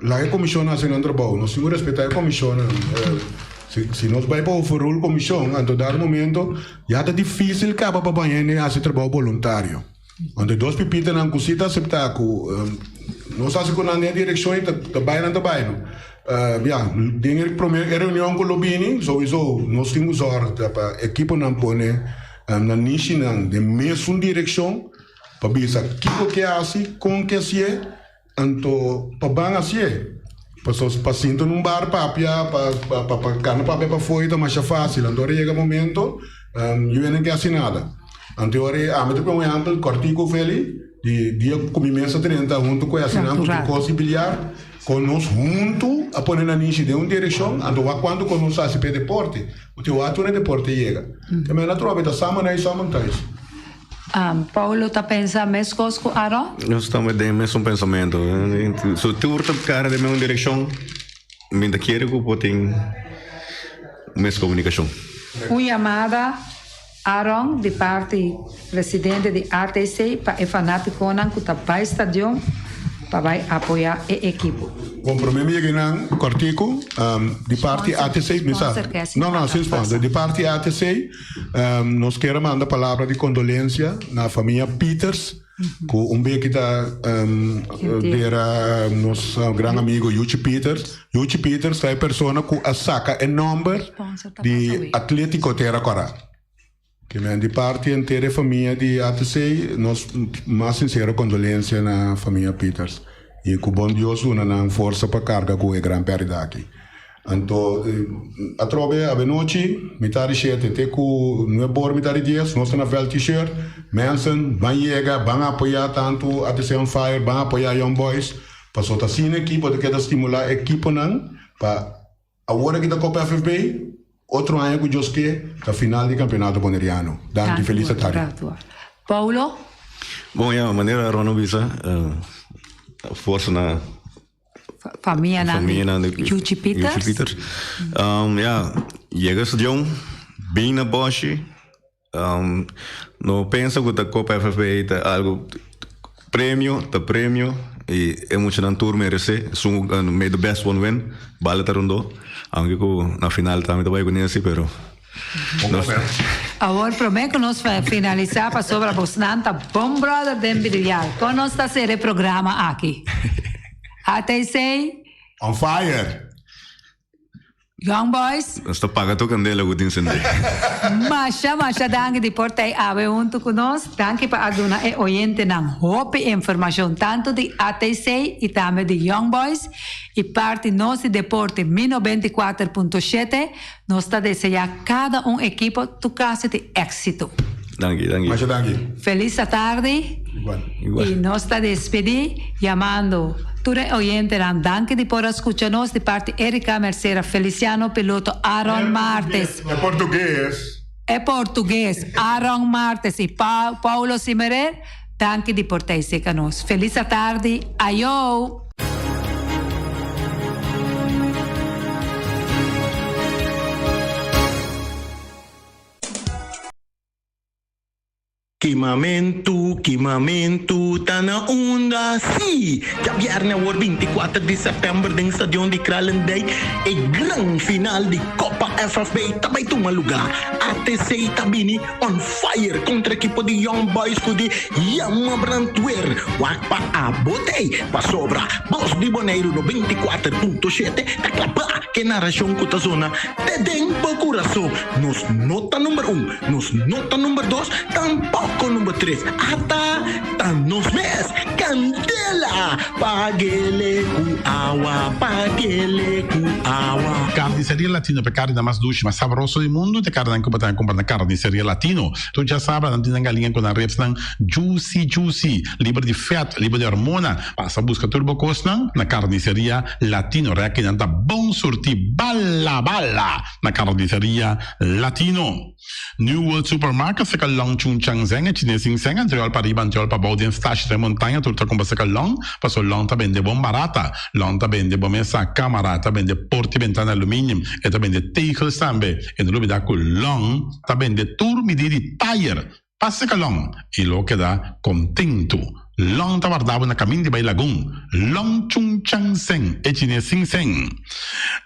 Speaker 3: lá é comissão assim não trabalho nós temos que respeitar a comissão se nós vai para o comissão a todo momento já está difícil que para banhar esse trabalho voluntário quando dois pipitas não cosita aceitar que nós fazemos com a direção e está bairro tem a reunião com o Lobini sowieso nós temos hora para a equipe não põe na niche de mesma direção para ver o que é assim com que se é então para bem assim para sentar num bar para carne para fora mas é fácil então chega momento eu não quero assim nada então a mim tem um exemplo cortico Feli de dia começa 30 junto com essa não porque possibilitar conosco junto a poner na niche de uma direção então quando conosco a se pede deporte o teu ato é deporte chega também na troca da semana e samantais
Speaker 1: Paulo está pensando mesmo coisa com Aaron?
Speaker 2: Nós estamos de mesmo pensamento. Se tu urta cara de mesma direção, me da querer que pode ter mesma comunicação.
Speaker 1: Uma chamada Aaron de parte presidente de ATC para o fanático Conan que está para o estádio para apoiar a equipe.
Speaker 3: Compromesso que não cortico de parte ATC não sem sponsor de parte ATC nós queremos mandar palavra de condolência na família Peters com que está nosso grande amigo Yuchi Peters é a pessoa que saca o número de Atlético Terra Cora que de parte inteira família de ATC nós mais sincera condolência na família Peters e que bom Deus uma força para carga com a grande perda aqui. Então, a trobe a noite, metade cheia até com não é bom metade dias, nós na vel t-shirt, mensen, van chega, van apoiar tanto a TC on Fire, van apoiar Young Boys, para só tá assim aqui, para que estimular a equipe não, para a hora que da Copa FFB, outro ano que Deus quer, a final do campeonato boneriano. Danke, feliz tarde.
Speaker 1: Paulo?
Speaker 2: Bom, a maneira Ron Visa força na
Speaker 1: família de Yuchi Peters.
Speaker 2: Chega esse dia bem na Bosch. Não pensa que a Copa FFB é algo prêmio e é muito na turma merece. São meio do best one win, bala tarundo. Aunque na final também vai conhecer, pero
Speaker 1: agora prometo que nós vamos finalizar para sobre a Bosnanta Bom Brother de Brilhar. Com nós está ser o programa aqui. ATC
Speaker 3: On Fire
Speaker 1: Young Boys
Speaker 2: nós está pagando a candela que tem sentido.
Speaker 1: Masha danke de portei ave junto com nós. Danke para aduna e oyente ng hope informação tanto de ATC e também de Young Boys e parte nosso deporte 94.7 nós está desejar cada equipo tu casa de éxito.
Speaker 2: Danke.
Speaker 3: Masha danke.
Speaker 1: Feliz tarde.
Speaker 3: Igual.
Speaker 1: E nós está despedir chamando tudo oyente ng danke de por escucharnos de parte Erika Mercera, Feliciano Piloto, Aaron Martes.
Speaker 3: É
Speaker 1: É português. Aaron Martes e Paulo Simerer, danke de por ter nos. Feliz tarde. Ayo.
Speaker 4: Quimamento, tá na onda, sim! Já viernes o 24 de setembro no Estádio de Kralendijk, e grande final de Copa FFB, também toma lugar. ATC Tabini on fire contra a equipe de Young Boys de Yama Brandweer. Wakpa a botei, pa sobra, Boss de Boneiro no 24.7, da clapa que narração com a zona, de tempo coração, nos nota número 1, nos nota número 2, tampouco número 3, ata nos mes, candela, paguele cu agua.
Speaker 5: Carniceria Latino, pe carne mais doce, mais saboroso do mundo, te carne que botar comprar na Carniceria Latino. Tu já sabe, não tem galinha com a reps não juicy, livre de fat, livre de hormona. Passa busca turbo costa na Carniceria Latino, que não tá bom sortir bala na Carniceria Latino. New World Supermarket se long chung chang zeng chine sing seng anterior para riban anterior para baudien stash de montanha turta com se long passo long ta bende bom barata long ta bende bom essa câmara ta bende porti ventana alumínio e ta bende tegels tambe e no lubida com long ta bende turmi di tire passa que long e lo que dá contento long ta guardava na caminho de Bailagoon long chung chang seng e chine sing seng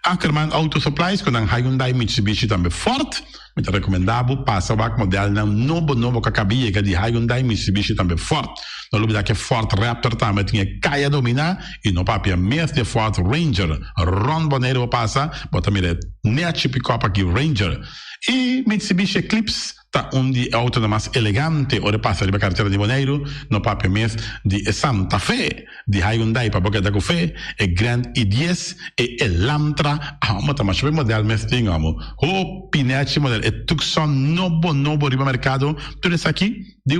Speaker 5: Ackerman Auto Supplies com Hyundai Mitsubishi também forte me recomendavo passa o modelo novo que acabia de Hyundai Mitsubishi também forte no lugar que Ford Raptor também tinha caia dominar e no papel mesmo de Ford Ranger Ron Bonero passa bota mire net pick-up aqui Ranger e Mitsubishi Eclipse tá de auto mais elegante, ora passa de carteira de Bonaire, no papel mês de Santa Fe, de Hyundai para boca da café, e Grand i10 e Elantra, mas mais bem modelo mês tem amo. O Pinete modelo e Tucson novo riba mercado, tudo isso aqui de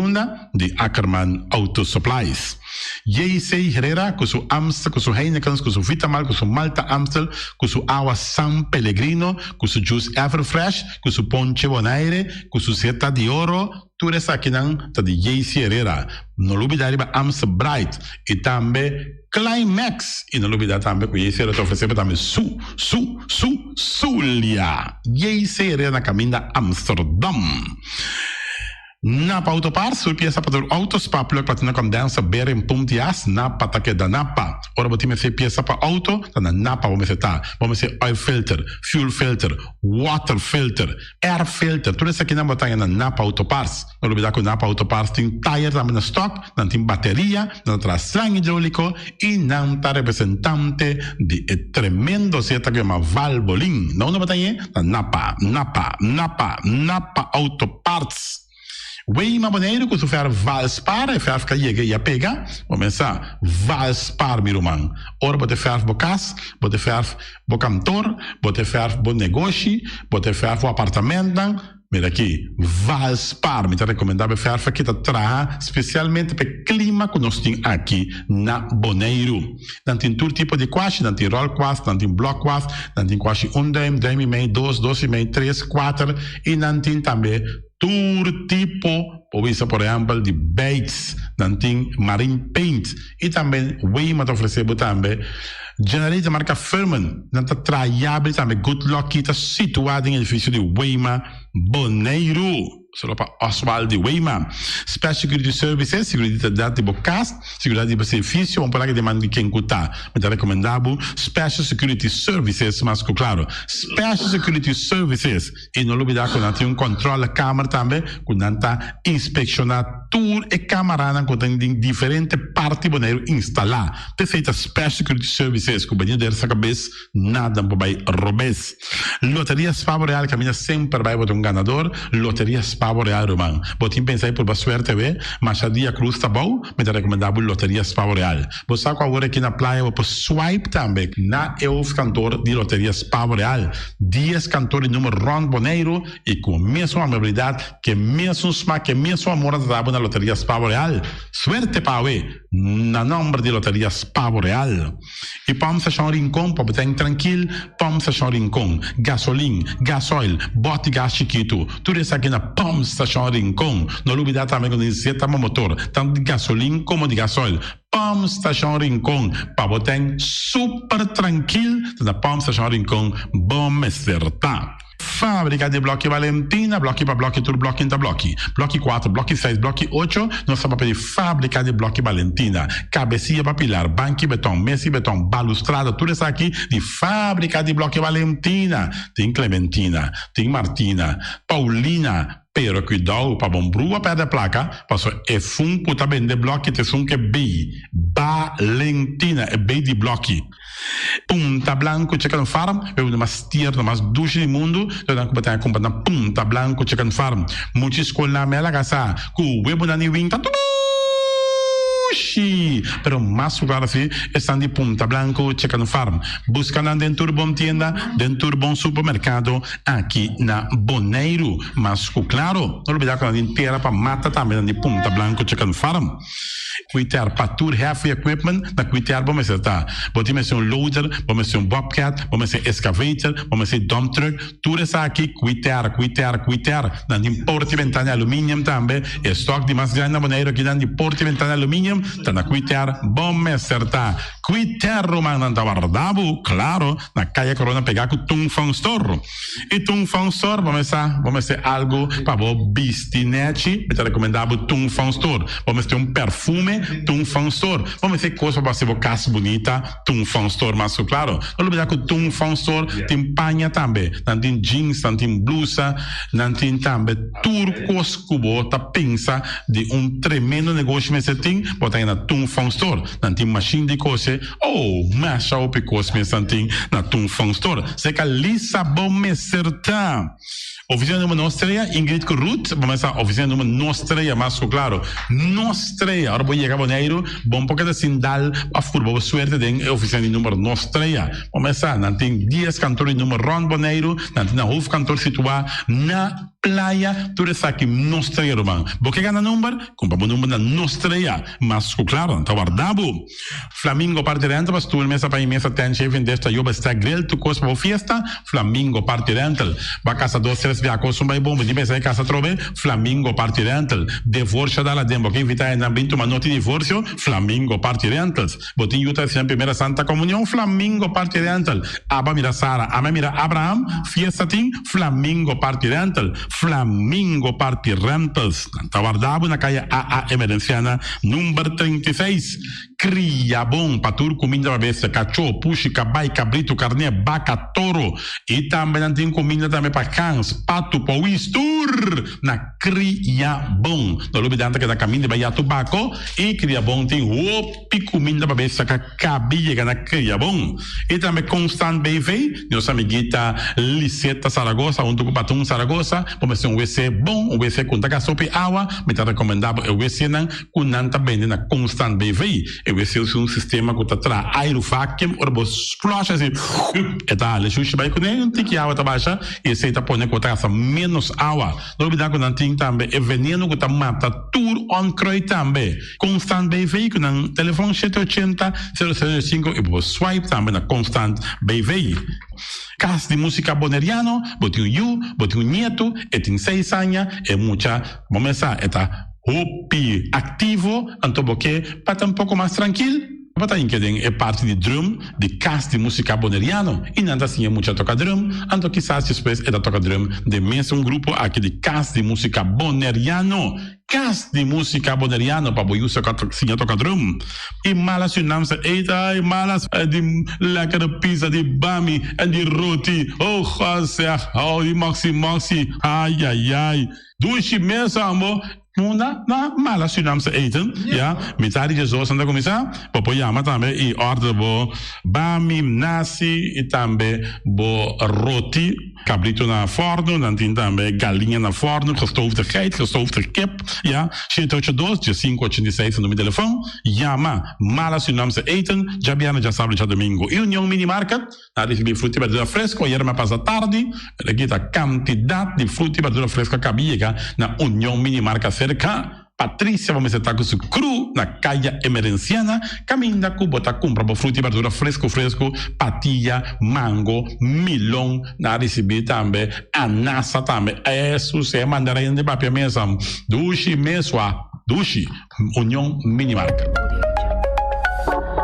Speaker 5: de Ackerman Auto Supplies. J.C. Herrera, com seu Amstel, com seu Heineken, com seu Vitamal, com seu Malta Amstel, com seu Agua San Pellegrino, com seu Juice Everfresh, com seu Ponche Bonaire, com seu Zeta de Oro, tudo isso aqui tá de J.C. Herrera. Não olvidar de Amstel Bright e também Climax. E não olvidar também que o J.C. Herrera oferece também Zulia. J.C. Herrera na caminho da Amsterdam. Napa Autopar, surpieza para Autospa, plug platina condensa, beira em puntias, Napa taque da Napa. Ora, botim essa peça para auto, tá na Napa, vamos ser oil filter, fuel filter, water filter, air filter, tudo isso aqui na botanha na Napa Autopars. Não olvidar que o Napa Autopars tem tire também na stock, não tem bateria, não traz slang hidráulico e não tá representante de tremendo seta que é uma Valvoline. Não na botanha, na Napa Autoparts. Weima Bonaire, que você Valspar, e faz que ia pegar, começar Valspar, meu irmão. Ora, você faz bocas, você faz bo cantor, você faz bo negócio, você faz bo apartamento. Mira aqui, Valspar, me recomendava fazer que tá especialmente para o clima que nós temos aqui na Bonaire. Não tem todo tipo de quase, não tem roll quase, não tem block quase, não tem quase 1 dime, dime e meio, 2, 2 e meio, 3, 4 e não tem também todo tipo, por exemplo, de baits, não tem marine paint e também Weima te ofereceu também generator marca Furman, não está traiável também, Good Luck, está situado em edifício de Weima Bonaire. Solo para Oswald de Weima. Special Security Services, seguridade de bocas, seguridade de serviço, vamos falar que demanda de quem cuta. Mas é recomendável Special Security Services, mas claro, Special Security Services. E não olvidar que não tem controle da câmara também, que não está inspecionar tour e câmara, que tem diferentes partes Bonaire instalar. Perfeita Special Security Services, que o banheiro dessa cabeça, nada vai roubar. Loteria Spavo Real, caminha sempre vai botar ganador. Loteria Spavo Real, Romano. Botim pensei por suerte, mas a dia cruz tá bom, me dá recomendável Loteria Spavo Real. Você sabe agora aqui na praia, vou swipe também, na EUF cantor de Loteria Spavo Real. 10 cantores número Ron Bonaire e com a mesma amabilidade, que mesmo smack, que mesmo amor da na Loteria Spavo Real. Suerte para na nome de Loteria Spavo Real. E vamos achar um rincão, para botar tranquilo, vamos achar um rincão. Gasolina, gasoil, bote gás chiquito, tudo isso aqui na Pump Station Rincon. Não olvidar também quando diz que motor, tanto de gasolina como de gasoil. Pump Station Rincon, para botar super tranquilo, na Pump Station Rincon, bom acertar. Fábrica de Bloque Valentina, bloque para bloque, tudo bloque entre bloque. Bloque 4, bloque 6, bloque 8, nós estamos para Fábrica de Bloque Valentina. Cabecinha para pilar, banco betão, mesa betão, balustrada, tudo isso aqui de Fábrica de Bloque Valentina. Tem Clementina, tem Martina, Paulina, pero cuidado para bom brua perder placa, passou é fun puta bem de bloque, te sun que B, Valentina, é B de bloque. Punta Blanco Chicken Farm, é uma das tier, mais duche do mundo, então que botar comprar na Punta Blanco Chicken Farm. Muitas escolas na mela gasa, com o web na New Wing, pero más claro assim, estão de Punta Blanco Chicken Farm. Buscando dentro de bom tienda, dentro de bom supermercado, aqui na Bonaire. Mas claro, não olvidar que a gente inteira para mata também de Punta Blanco Chicken Farm. Cuidar para tour heavy equipment, na cuidar vamos estar. Vamos ser loader, vamos ser bobcat, vamos ser excavator, vamos ser dump truck, tudo isso aqui cuidar. Na de porta e ventana alumínio também, estoque de mais grande na Bonaire aqui de porta e ventana alumínio, tá na cuidar, vamos acertar. Cuidar Romano Antavardabo, claro, na calle Corona pegar com Tung Fang Store. E Tung Fang Store, vamos ser algo para o bistinete, me recomendável Tung Fang Store. Vamos ter perfume Tung Fang Store. Vamos ter coisa para ser casa bonita, Tung Fang Store, mas claro, não olvidar que o Tung Fang Store tem panha também, não tem jeans, não tem blusa, não tem também turcos cubo, tá pensa de tremendo negócio que você tem, botar aí na Tung Fang Store, não tem machine de coisa, masha o coisa que você tem na Tung Fang Store, você que lisa bom me acertar. Oficina número Nostreia, Ingrid Corrut, vamos a oficina número Nostreia, más claro. Nostreia, ahora voy a llegar a Boneiro, bom porque de Sindal, a furbo, suerte de oficina número Nostreia. Vamos a, nantin 10 cantores número Ron Boneiro, nantin na hoofdkantoor situado na playa, tu res aqui Nostreia, Roman. Porque gana número? Compra o número na Nostreia, mas claro, não tá guardado. Flamingo parte rental, mas tu mesa para imensa tenche, vem desta joba está grill, tu cos para fiesta, Flamingo parte rental. Ba casa 2 via cos vai bom, de mesa casa trobe, Flamingo parte rental. Divorcio dalla dembo, que invita na bintu uma noti divorcio, Flamingo parte rentals. Botin yuta sem primeira Santa Comunhão, Flamingo parte rental. Aba mira Sara, ama mira Abraham, fiesta ting, Flamingo parte rental. Flamingo parte rentals. Tá guardado na caia AA Emerenciana, número 36. Cria bom, patur comida para bestia, cachorro, puxi, cabai, cabrito, carne, vaca, toro. E também tem comida também para cães, pato, pauistur. Na cria bom. No lugar que da caminho de Bahia Tubaco. E cria bom tem opi comida para bestia, que cabia na cria bom. E também Constant BV, nossa amiguita Liseta Saragossa, onde o patum Saragossa. Vamos ter WC bom, WC com taca sopa água. Me está recomendado o WC não, com nanta bem na Constant BV. WC é um sistema que está aerovacuum, ou você flush assim, e tá, ele chucha bem com ele, não tem que água tá baixa, e você tá pondo que tá menos água. Não olvidar que não tem também, é veneno que tá mata tudo on croi também. Constant BV, que no telefone 780-005, e você swipe também na Constant BV. Casa de música boneriano, botinho you, botinho nieto, e tem 6 anos, e muita, vamos começar, tá hopi ativo, então porque para um pouco mais tranquilo, para que é parte de drum, de cast de música boneriano, e não assim é muito toca drum, então quizás depois é da toca drum de mesmo grupo aqui de cast de música boneriano. Cast de música boneriano para boiar só que toca drum. E malas o nome eita, e malas de lekkere pizza de bami e de roti. Oh, José, oh, e maxi, ai. Dushi mesmo, amor. Muna na mala Surinaamse eten, ja, metade de zoos anda começar, popoyama também e ordem bo bami, nasi e também bo roti, cabrito na forno, dan tem também galinha na forno, gestoofde geit, gestoofde kip, ja, 782-586 no meu telefone, jama, mala Surinaamse eten, Jabiana já sabe já domingo, e União Minimarket, na recebi fruta e verdura fresco, ayer me passa tarde, aqui a quantidade de fruta e verdura fresca cabia na União Minimarket cerca. Patrícia, vamos estar com o cru na caia Emerenciana, caminha com botar compra para fruta e verdura fresco, patilha, mango, milão, na receber também, anassa também, isso é mandarim de papel mesmo, dushi mesmo, dushi, União Minimarket.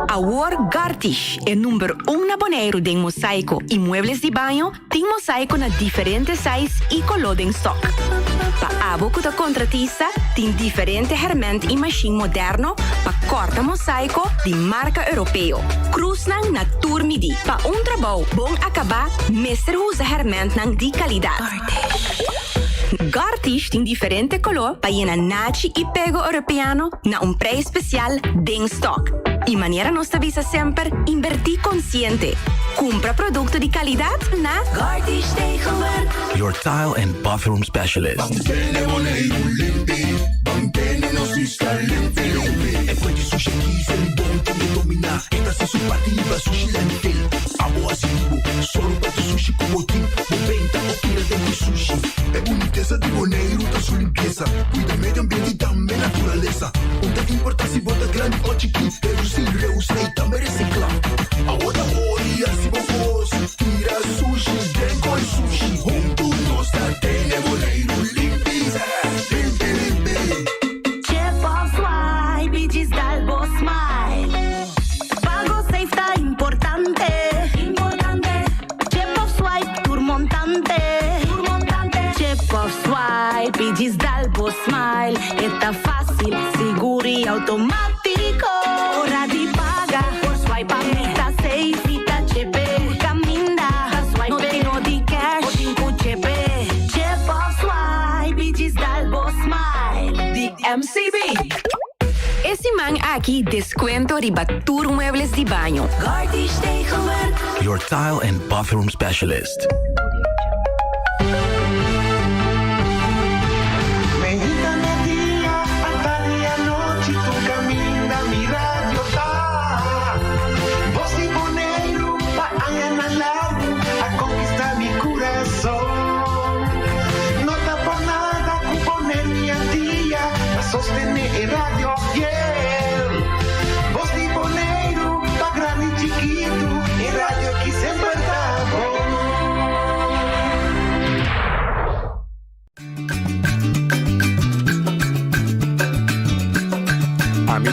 Speaker 6: A War Gartish é número 1 na Bonaire de mosaico e muebles de banho, tem mosaico na diferentes sizes e color em stock. Para abo que da contratista, tem diferente herramientas e machine moderno para corta mosaico de marca europeu. Cruznan na Turmidi. Para trabalho bom acabar, mestre usa herramientas de qualidade. Gartish tem diferente color para ir na nachi e pego europeano na preço especial de stock. E maneira nos avisa sempre invertir consciente. Compra produto de qualidade na Gartish tegenwerk.
Speaker 7: Your tile and bathroom specialist.
Speaker 8: É boniteza de Bonaire, tá sua limpeza. Cuida meio ambiente e também natureza. Onde importa se bota grande ou chiquinho. Reus e reus, e também reciclar. Agora olha se vos tira sushi, tem com sushi. Junto nós tá tem Bonaire, limpeza, limpe.
Speaker 9: Chef of Swipe, diz Dalbo Smile. Pago safe tá importante. Chef of Swipe, turmontante. Swipe, diz Dalbo Smile. É fácil, seguro e automático. Hora de pagar por swipe, tá safe, tá chepe. Caminha, swipe, não tem no de cash, ou tem chepe. Chef of Swipe, diz Dalbo Smile. De MCB.
Speaker 6: Esse man aqui descuento riba tour muebles de banho.
Speaker 9: Gartish tegenwerk.
Speaker 7: Your tile and bathroom specialist.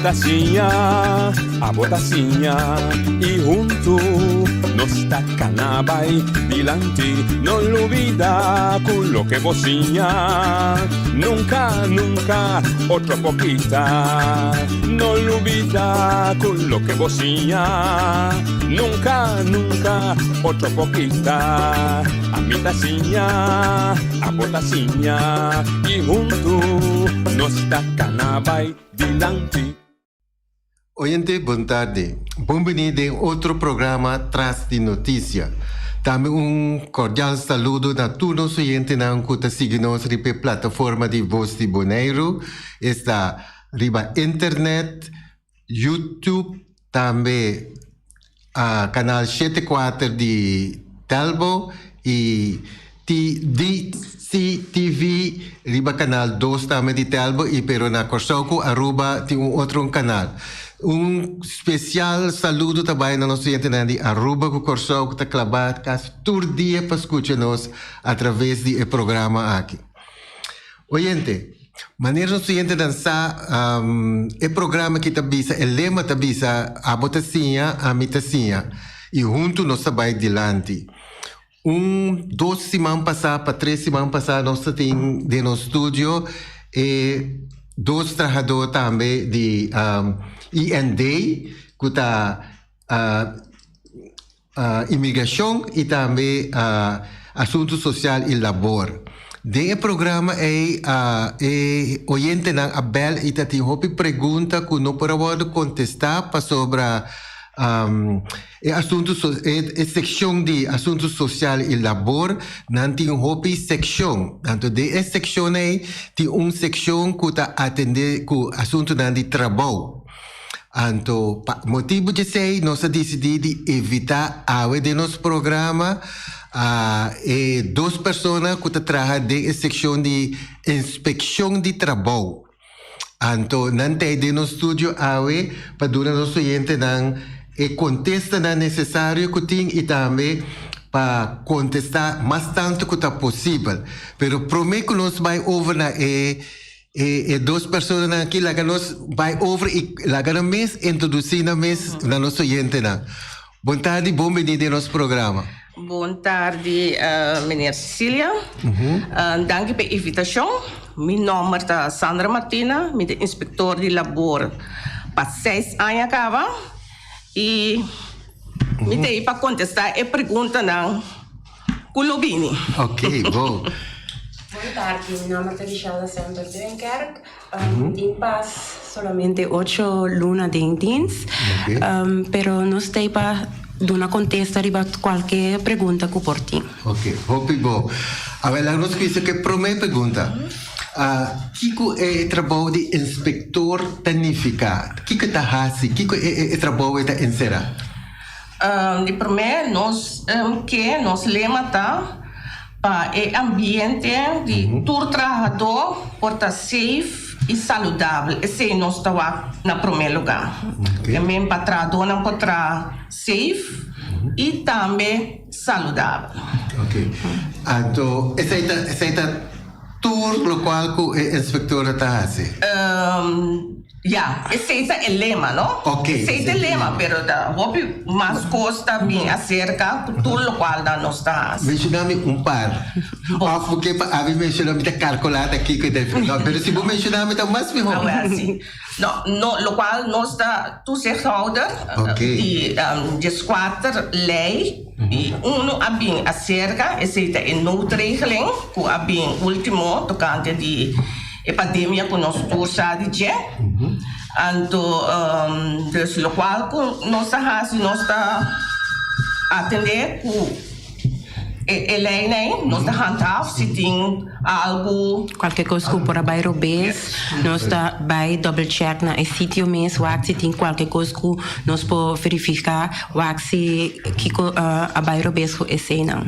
Speaker 10: a botacinha, e junto nos tacanabay dilante, no olvida con lo que vocinha, nunca, nunca, otro poquita, no olvida con lo que vocinha, nunca, nunca, otro poquita, a mi tacinha, a botacinha, e junto nos tacanabay dilante.
Speaker 11: Oyente, boa tarde. Bem-vindo em outro programa Traz de Notícia. Também cordial saludo a todos os oyentes que estão seguindo na plataforma de Voz de Bonaire. Está riba internet, YouTube, também a canal 74 de Telbo e DCTV, riba canal 2 também de Telbo e pero na Corsauco, Aruba, tem outro canal. Especial saludo também na nossa gente de Aruba, que o Corsauco está clavado quase todo dia para escutar-nos através do programa aqui. Oyente, maneira nossa gente dançar, o programa que está bisa, o lema está bisa, a botacinha, a mitacinha, e junto nós vai adiante. 2 semanas passadas para 3 semanas passadas, nós temos de nosso estúdio e 2 trabalhadores também de IND, que está imigração e também assunto social e labor. Desse programa oyente na Abel e tem uma pergunta que não pode contestar sobre seção de assuntos social e labor, não tem uma seção. Então, dessa seção aí, tem uma seção que está atendendo com assuntos de trabalho. Então, motivo de ser, nós decidimos evitar a de nosso programa e 2 pessoas que trabalham na seção de inspeção de trabalho. Então, não tem de nosso estúdio para dar nosso cliente e contesta na necessário que tem e também para contestar mais tanto que está possível. Pero prometo que nós vai over na e 2 pessoas aqui lá que nós vai over e lá que nós introduzir na mês na nosso cliente na. Boa tarde, bem-vindo ao nosso programa.
Speaker 12: Boa tarde, meneer Cecília. Dank pela invitação. Meu nome é Sandra Martina, sou inspector de labor para 6 anos acaba. E me dei para contestar a pergunta na Kulubini.
Speaker 11: Ok, bom.
Speaker 13: Boa tarde, meu nome é Richelda Sanders Duinkerk. Tenho somente 8 lunas de dienst, pero não sei para dar contesta a qualquer pergunta que por ti.
Speaker 11: Ok, bom. Agora, nós queremos que a primeira pergunta. Kiko é trabalho de inspector tecnificado. Kiko está assim? Kiko é trabalho de encerrar?
Speaker 12: De primeiro, nós lema tá para o ambiente de todo trabalhador por estar safe e saudável. Esse é nós está na primeiro lugar. Também para trabalhador não pode estar safe e também saudável.
Speaker 11: Ok. Então, esse é tour local que o inspector está assim?
Speaker 12: Esse é o lema, não?
Speaker 11: Ok.
Speaker 12: Esse é o lema, mas mais gosta bem acerca do tour local da nossa assim.
Speaker 11: Mencioname par. Porque a mim mencioname está calculado aqui que deve. Mas se você mencioname está mais melhor.
Speaker 12: Assim. No local nós está tu shareholder de 4 leis. E a bem acerca, essa é a nova regeling, que a bem último, tocante de epidemia que nós todos de então, desse local que nós está atender com lei, nós está handhaf, se tem algo...
Speaker 13: Qualquer coisa que por abaixo bes, nós está vai double check na sítio mesmo, se tem qualquer coisa que nós podemos verificar, se abaixo bes com esse não.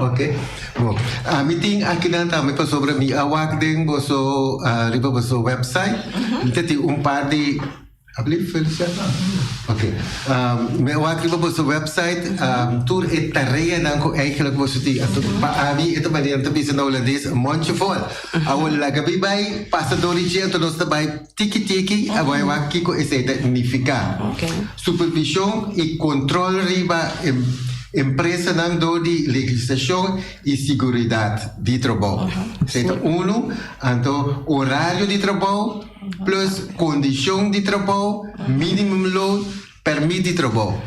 Speaker 11: Ok. Bom, a meeting aqui não também para sobre mim, a wak deng boso riba boso website, tem par de Alsjeblieft, Feliciana. Oké. Wat ik op onze website, tour et tarea dan eigenlijk was het die. Paami ito manier te bisa na Holandês mondje vol. Awal lagabi bay pasadorici ito nos tabay tiki awai wakiko ese significa. Supervisão e controle riba empresa nang do di legislação e seguridade de trabalho. Sendo anto horário de trabalho plus condição de trabalho, minimum load, permit de trabalho.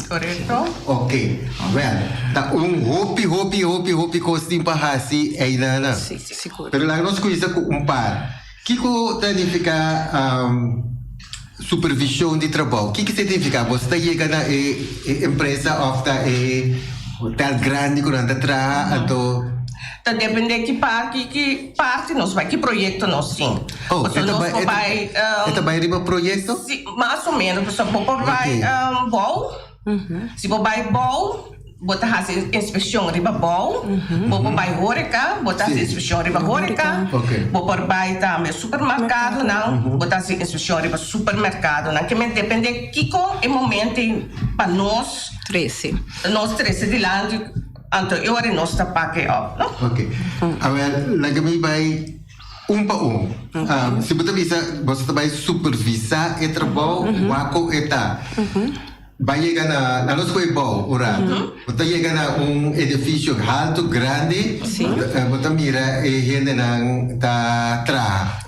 Speaker 12: Correto.
Speaker 11: Ok. Well, tá hopi costing pa hasi ay na.
Speaker 13: Seguro.
Speaker 11: Pero lang nos kuisa ko par. Kiko significa supervisão de trabalho. O que significa? Você chega na empresa of da hotel grande quando anda atrás, então
Speaker 12: Tá depende que parte nós vai, que projeto nós sim.
Speaker 11: Esta vai riba projeto?
Speaker 12: Sim, mais ou menos. Se você vai bom, se você vai bom, você faz inspeção riba bom. Você vai hórica, você faz inspeção riba hórica. Você vai também supermercado, não? Você faz inspeção riba supermercado, não? Que depende que é o momento para nós. Nós 13 de lá. Anto ora nós tá pakai op, no?
Speaker 11: Okay. Awel lagami bay pa se você vai supervisar e trabalho wako eta. Vai chegar na nossa bom, ora. Você chega na edifício alto grande, você mira e gente não tá tra.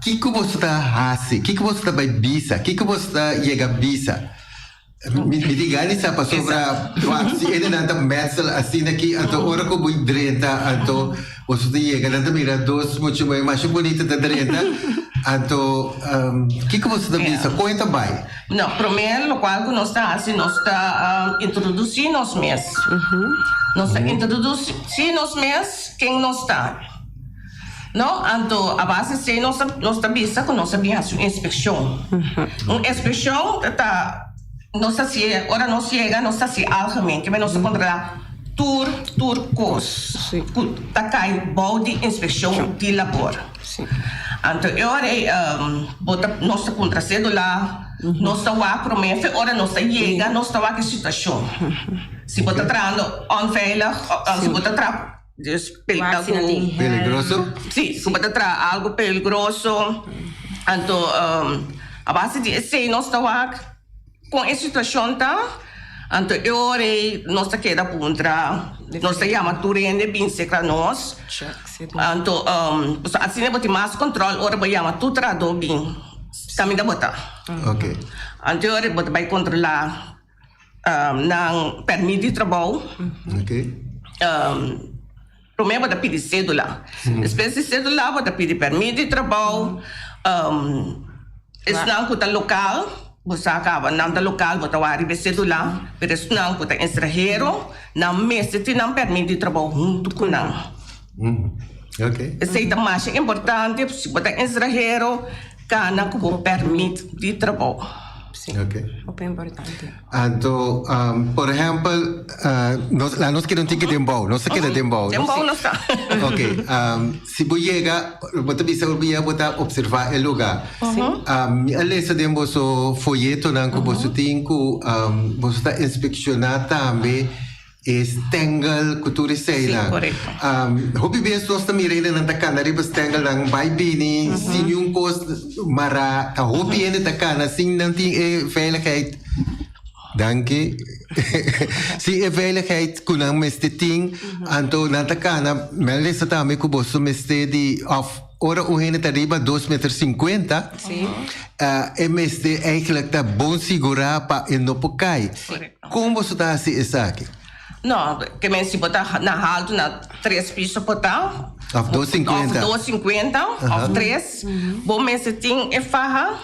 Speaker 11: Que você tá hasi? Que você vai bisa? Que você tá chega bisa? Mitigani sa pa sobra si ele nanta metsel assim aqui então ora ko bui drenta então você chega nanta mira dos muito mais bonita da drenta então que você tá bisa conta vai
Speaker 12: não primeiro lo qual que nós está assim nós está introduzir nós mesmos nós está introduzir nós mesmos quem nós está não então a base se nós está bisa com nossa bem inspeção inspeção tá nós assim, ora nós chega, nós assim algemeen, que nós contra turcos, tá cai body inspeção de labor. Então ora nós contra cédula, nós tá lá promete, ora nós chega, nós tá lá que situação. Se bota trando onveilig, se bota tra
Speaker 11: peligroso?
Speaker 12: Sim, se bota tra algo peligroso. Então a base de esse nós tá lá com a situação tá, então eu nós tá queda contra, nós tá chama turende bem secra nós, então assim não tem mais controle, ora vai chama tu trado bem, também dá botar.
Speaker 11: Ok.
Speaker 12: Então eu vai controlar não permite de trabalho.
Speaker 11: Ok.
Speaker 12: Primeiro vai pedir cédula, depois de cédula vai pedir permite de trabalho, isso não custa local. Você acaba não da local, você vai arribar cédula, mas não você é estrangeiro, não mesmo te não permite trabalhar junto com não.
Speaker 11: Ok.
Speaker 12: Isso é mais importante, se você é estrangeiro, cana que você permite de trabalhar.
Speaker 13: Sim.
Speaker 11: Ok.
Speaker 13: É importante.
Speaker 11: Então, por exemplo, nós queremos ter tempo, nós queremos tempo.
Speaker 12: Tempo não está.
Speaker 11: Ok. Se você chega, você precisa observar o lugar. Aliás, temos o folheto que você tem que você está inspecionar também. Stengel cultura sei
Speaker 12: correto.
Speaker 11: Hobby bes nós também reden na takana riba stengel lang baibini sinyung kos mara a hobby ene takana sing nanti veiligheid danke si veiligheid kunang mesteting anto na takana melde sa tami ko boso meste di of ora uhene tariba 2,50 meters. Sim. MSD eigenlijk da bon sigura pa enopokai. Como você tá assim aqui?
Speaker 12: Não, que men se botar na alto na 3 pisos botar.
Speaker 11: Of 2,50.
Speaker 12: Of 2,50, of 3. Bom mês tem farra,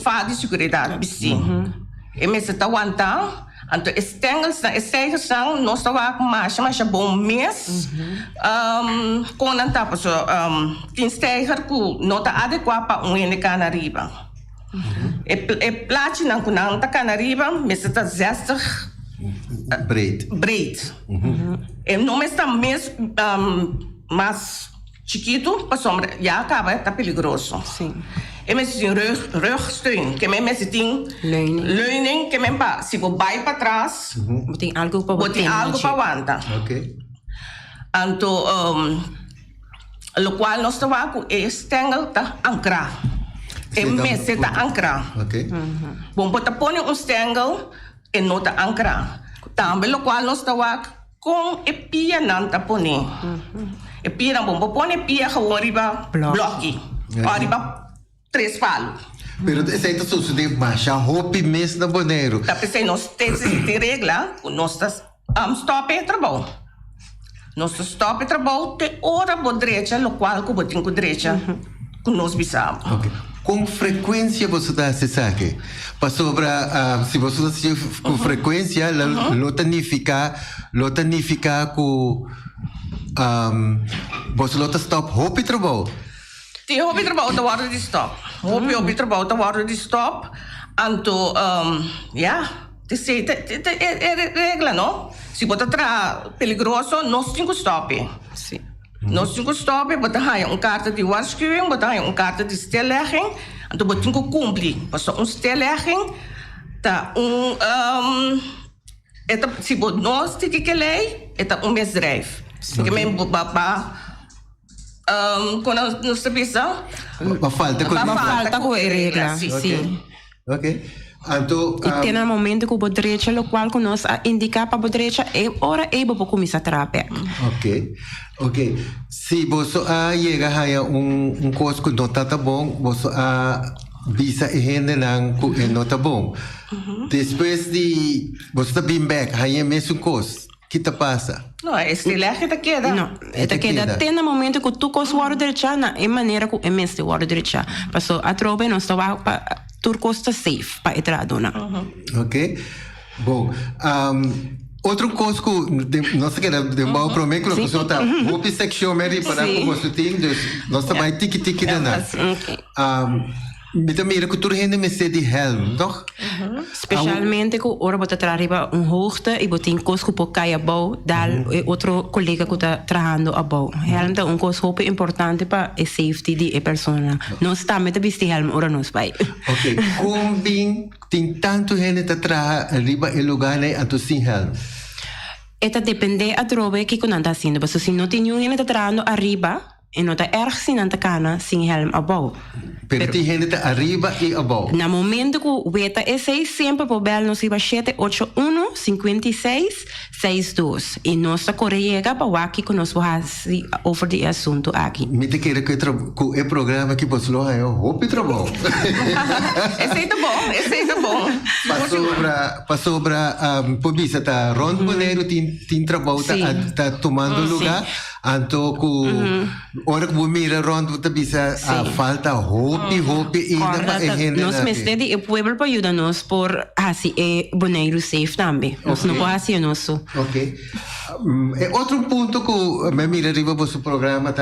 Speaker 12: farra de segurança, sim. E mês tá aguentar. Então, estengels são nós tá mais bom mês. Quando não tá pessoal, tem estengel que não tá adequado para ene canariba. E platina que não tá canariba, mês tá 60 breed. E não está mesmo mais chiquito, para sombra, já acaba, está peligroso.
Speaker 13: Sim.
Speaker 12: E mensen zien rugsteun. Que mensen zien leuning. Que mensen, se você vai para trás,
Speaker 13: tem algo para
Speaker 12: aguantar.
Speaker 11: Ok.
Speaker 12: Então, o qual nós estamos com o stengel está ancrado. E mês está ancrado.
Speaker 11: Ok.
Speaker 12: Bom, para pôr stengel e não está ancrado. Também o qual nós estamos com a pia não está pondo. A pia não bom, pôr a pia com arriba bloque. Arriba 3 palos.
Speaker 11: Pero essa aí tá sucedendo, mas a roupa mesmo na boneiro.
Speaker 12: Tá pensando, nós temos regra, nós stop e trabalho. Nós stop e trabalho, tem hora por direita, o qual que botem com direita, que nós bisamos.
Speaker 11: Ok. Com frequência você dá esse saque? Para sobre, se você assistir com frequência, lo tanificar com você lo stop roupa e trabalho.
Speaker 12: Tem hobby trabalho da hora de stop. Hobby trabalho da hora de stop. Então, é regra, não? Se você está peligroso, nós temos que stop.
Speaker 13: Sim.
Speaker 12: Nós temos que stop, você tem carta de waarschuwing, você tem carta de stillegging. Então, você tem que cumprir. Porque stillegging, se você não stick que lei, é misdrijf. Que men quando nós sabemos,
Speaker 11: uma falta
Speaker 13: com a regra. Sim.
Speaker 11: Ok. Então,
Speaker 13: e tem um momento que o direito, o qual nós indica para o direito, é hora para começar a trabalhar.
Speaker 11: Ok. Se você chega a coisa que não está bom, você visa a gente não está bom. Depois de você está bem back, aí é mesmo coisa. O que te passa?
Speaker 12: Não, esse leque está queda.
Speaker 13: Não, está queda. Tem um momento que tu coisa o hora direito, é maneira que é mesmo o hora direito. Passou a tropa não estava para tu costa safe para entrar dona.
Speaker 11: Ok. Bom, outra coisa que não sei que de mau promete que você está roupa sexual mesmo para que você tem, nós também tiki danado. Me também que tu rende me de helm, toch?
Speaker 13: Especialmente que ora bota arriba hoogte e botin coisa que caia bom, dal outro colega que está trabalhando a bom. Helm é coisa super importante para a safety de persona. Nós estamos a vestir helm ora nós vai.
Speaker 11: Ok. Como tem tanto gente que trabalha arriba e lugar né anto sem helm.
Speaker 13: Eta depende a droga que não está sendo, mas se não tem ninguém que está trabalhando arriba e não está erg sin na cana sem helm a bom.
Speaker 11: Pero tem gente arriba e abaixo.
Speaker 13: No momento que o beta é 6, sempre por bel nos iba 781 56 62. E nossa colega para aqui que nós vamos over de assunto aqui.
Speaker 11: Me te quero que o programa que você lo é roupa e trabalho.
Speaker 12: Esse é bom.
Speaker 11: Passou para pobisa tá Ron Boneiro tem trabalho tá tomando lugar. Então hora que mira Ron tá bisa falta roupa e ainda para gente.
Speaker 13: Nós mestre o povo para ajudar nós por assim é Boneiro safe também. Nós não pode assim nosso.
Speaker 11: Ok. Outro ponto que me mira arriba do seu programa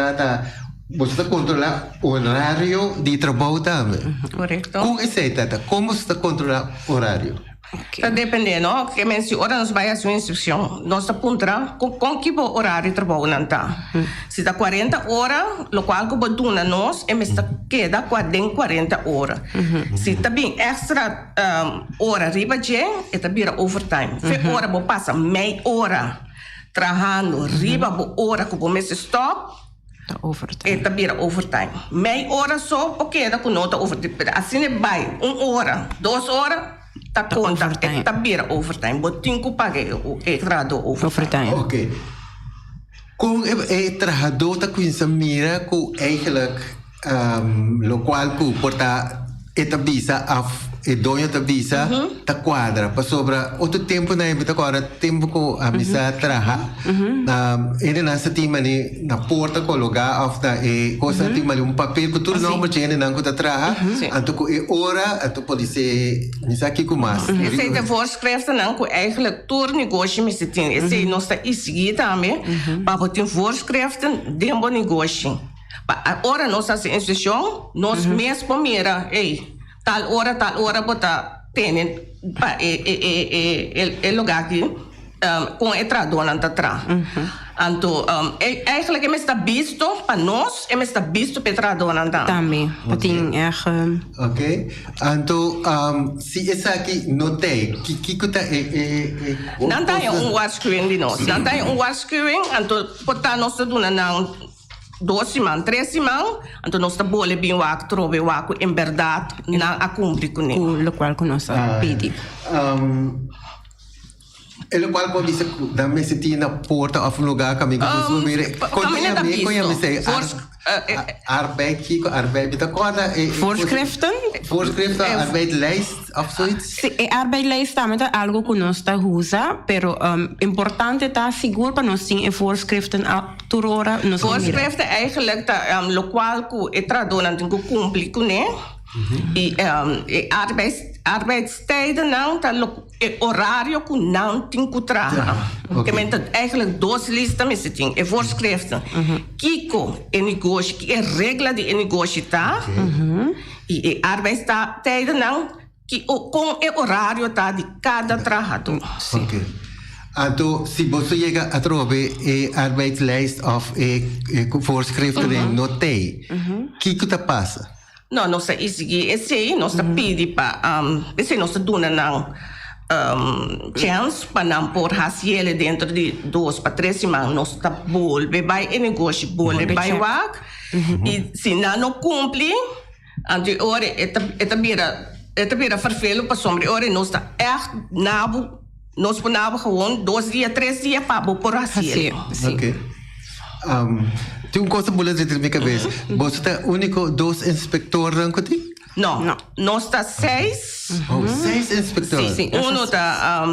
Speaker 11: você está controlar o horário de trabalho também.
Speaker 12: Correto.
Speaker 11: Como você está controlar o horário?
Speaker 12: Está dependendo, que se ora nós vai a sua inscrição, nós apontamos com que horário de trabalho não está. Se está 40 horas, o qual que você nós, queda 40 horas. Se está bem extra hora riba de, está bem overtime. Fe hora você passa meia hora trabalhando riba hora que você stop. Está bem overtime. Meia hora só, ok, da com nota overtime. Assim vai, 1 hora, 2 horas. Tá conta, tá vira overtime, botinho que paguei o extrado overtime.
Speaker 11: Ok. Com o trabalhador tá com essa mira com eigenlijk lo qual que porta etabisa e dono tabisa tá quadra para sobra outro tempo na época agora tempo com a missa traha ele nessa tema na porta colocar after e coisa tem ali papel que tudo não pode não que tá traha anto com e hora anto pode ser missa aqui com mais
Speaker 12: esse de voorschriften não que eigenlijk tour negócio me se tem esse nós está seguir também para botar voorschriften de bom negócio agora nós assim instituição nós mesmo mira tal hora botar tem lugar aqui com entrador atrás. Então, eigenlijk é está visto para nós, é está visto para entrador
Speaker 13: também. Tem
Speaker 11: Ok. Então, se essa aqui não tem, que está
Speaker 12: não tem waarschuwing de nós. Não tem waarschuwing, então portanto nós estamos na 2 semanas, 3 semanas, então nós estamos bem bem waak trobe waak em verdade na a cumprir com ele.
Speaker 13: O local que nós pedi.
Speaker 11: El cual pode ser da mesita na porta of lugar caminho que você mire. Conhece arbeid hier, arbeid met de corda.
Speaker 13: Voorschriften?
Speaker 11: Voorschriften, arbeidslijst of zoiets?
Speaker 13: Sí, arbeidslijst también es algo que no está usa, pero importante está seguro para nos zien voorschriften turora nos
Speaker 12: voorschriften eigenlijk dat lokaal ku etradonan tingu cumpli kune. Arbeidstijden nou, horário que não tem que trabalhar. Porque eigenlijk 2 listas met zitten, e voorschriften. Kiko e negócio, que é regra de negócio tá. E arbeidstijden nou, que com o horário tá de cada trabalhador.
Speaker 11: Okay. Então, se você chega a trobe arbeidslijst of voorschriften in notei, que tá passa?
Speaker 12: Não, nós esse nós pedi para esse nós dona não chance para não pôr raciele dentro de 2 para 3 semanas nós tá volve vai e negócio volve vai wak e se não cumpre ante hora eta bira vervelo para sombra hora nós tá nabo nós ponava gewoon 2 dias 3 dias para pôr raciele.
Speaker 11: Okay. Tem coisa boa dentro da minha cabeça. Você está único 2 inspectores não tem?
Speaker 12: Não, nós está 6.
Speaker 11: 6 inspectores.
Speaker 12: Sim. Um está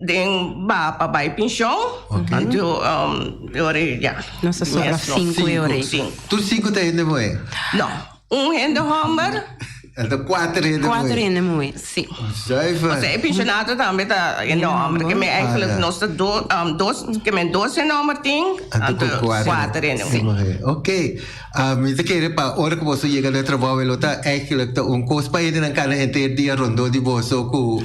Speaker 12: den para vai pensão. Então, já.
Speaker 13: Nós só 5 euros.
Speaker 11: Tu 5 tá indo moe?
Speaker 12: Não. Um rende hammer.
Speaker 11: Então 4 rende moe.
Speaker 13: 4 rende moe, sim.
Speaker 11: Zuiver.
Speaker 12: Mas é pensionado também tá enorme. Que me eigenlijk nós tá 2 que me 12 enorme ting. Então 4 rende moe.
Speaker 11: Ok. Mas que para hora que você chega no trabalho ele tá eigenlijk tá coisa para ir na cara inteiro dia rondo de você com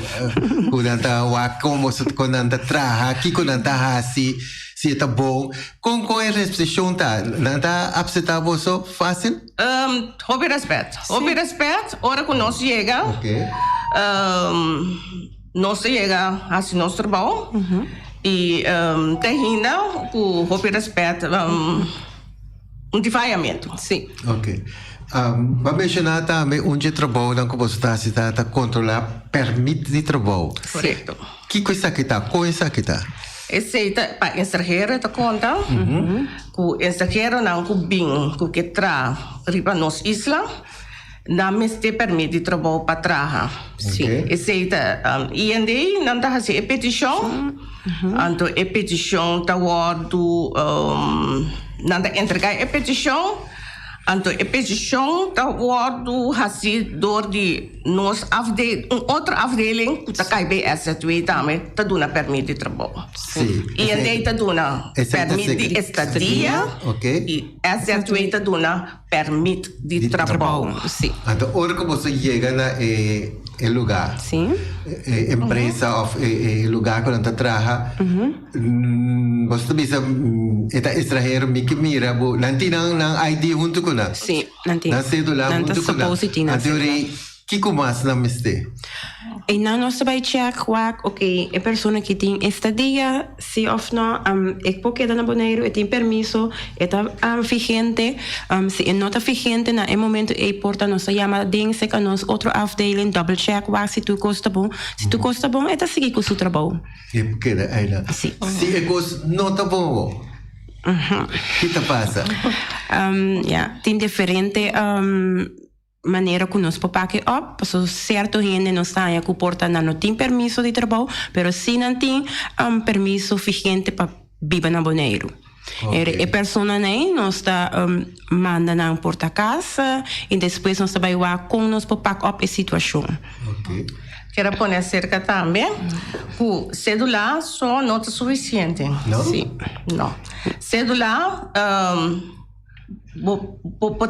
Speaker 11: nanta wak como você com nanta traha aqui com nanta hasi se tá bom com a recepção tá nanta absenta você fácil
Speaker 12: hobby respeito hora que nós chega nós chega assim nosso trabalho e termina com hobby respeito difiamento.
Speaker 13: Sim.
Speaker 11: Ok. Vamos mencionar também onde trabalho não como você está controlar permite de trabalho.
Speaker 12: Correto.
Speaker 11: Que coisa que está? Coisa que está?
Speaker 12: Esse para estrangeiro tá conta. O estrangeiro não com bem, com que tra riba nos isla, não me te permite trabalho para trabalhar. Sim. Esse IND não tá assim petição. Então a petição tá word nanda entregar a petição, então a petição está word door de nos outra afdeling que está cai BS2 também está dando permite de trabalho.
Speaker 11: Sim.
Speaker 12: E ainda está dando permite de estadia. E S2 está dando permite de trabalho.
Speaker 13: Sim.
Speaker 11: Então hora que você chega na lugar.
Speaker 13: Sim.
Speaker 11: Empresa ou lugar que você trabalha. Você bisa eta estrangeiro me que mira bo nanti nang ID junto com na.
Speaker 13: Sim, nanti.
Speaker 11: Na cédula junto com na. A teoria que comas na meste.
Speaker 13: E na nossa vai check ok, a pessoa que tem estadia se of não ek porque da na Bonaire tem permiso eta vigente se é nota vigente na momento e porta nossa chama dense que nós outro afdeling double check se tu custa bom se tu custa bom eta seguir com seu trabalho.
Speaker 11: E porque aí lá. Se é coisa não tá bom. Que te passa?
Speaker 13: Tem diferente maneira que nós podemos up, so certo gente não está aí que porta não tem permiso de trabalho, mas se não tem permiso vigente para viver na Bonaire. A pessoa não está manda na porta casa e depois nós vai lá com nós para pack up a situação.
Speaker 12: Quero pôr cerca também, o celular só não é suficiente.
Speaker 11: Não?
Speaker 12: Sim, não. Celular,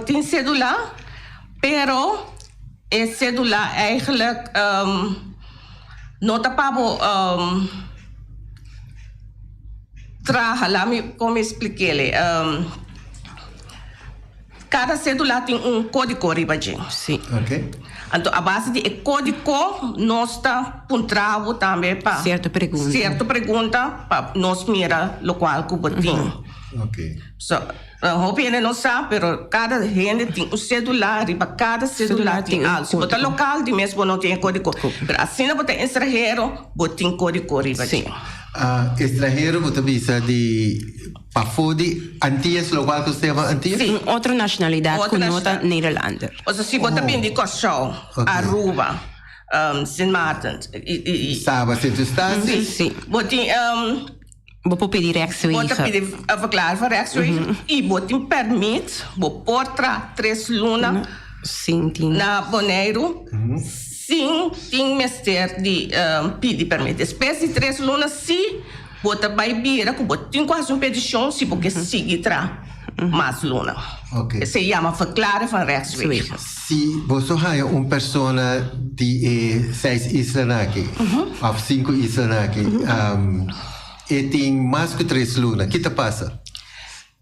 Speaker 12: tem celular, pero o celular eigenlijk não está para traja, como expliquei, cada cédula tem código ribajem.
Speaker 13: Sim.
Speaker 11: Ok.
Speaker 12: Então, a base de código, nós está puntravo também para
Speaker 13: certa
Speaker 12: pergunta para nós mira o qual que botim.
Speaker 11: Ok.
Speaker 12: So, o pena não sabe, mas cada gente tem celular, e para cada celular tem algo. Se botar local, de mesmo não tem código. Mas assim, se botar estrangeiro, botem código ribajem.
Speaker 11: Estrangeiro, você visa de Pafodi, Antillas, local que você chama Antillas?
Speaker 13: Sim, outra nacionalidade, com nota Nederlander.
Speaker 12: Ou seja, se botar bem de Cochão, Aruba, Sint Maarten.
Speaker 11: Saba, Sint Eustatius?
Speaker 13: Sim.
Speaker 12: Botem...
Speaker 13: Vou pedir rechtswegen.
Speaker 12: Vou pedir verklaring van rechtswegen. E botem permit, vou portar 3 lunas na Bonaire. Sim, tem mestre de pedir permit. Espécie de 3 lunas, se bota baibira, que botem quase petição, se porque sigue mais luna.
Speaker 11: Ok.
Speaker 12: Se chama verklaring van rechtswegen.
Speaker 11: Se você é uma pessoa de 6 islas aqui, ou 5 islas aqui, e tem mais que 3 lunas, o que te passa?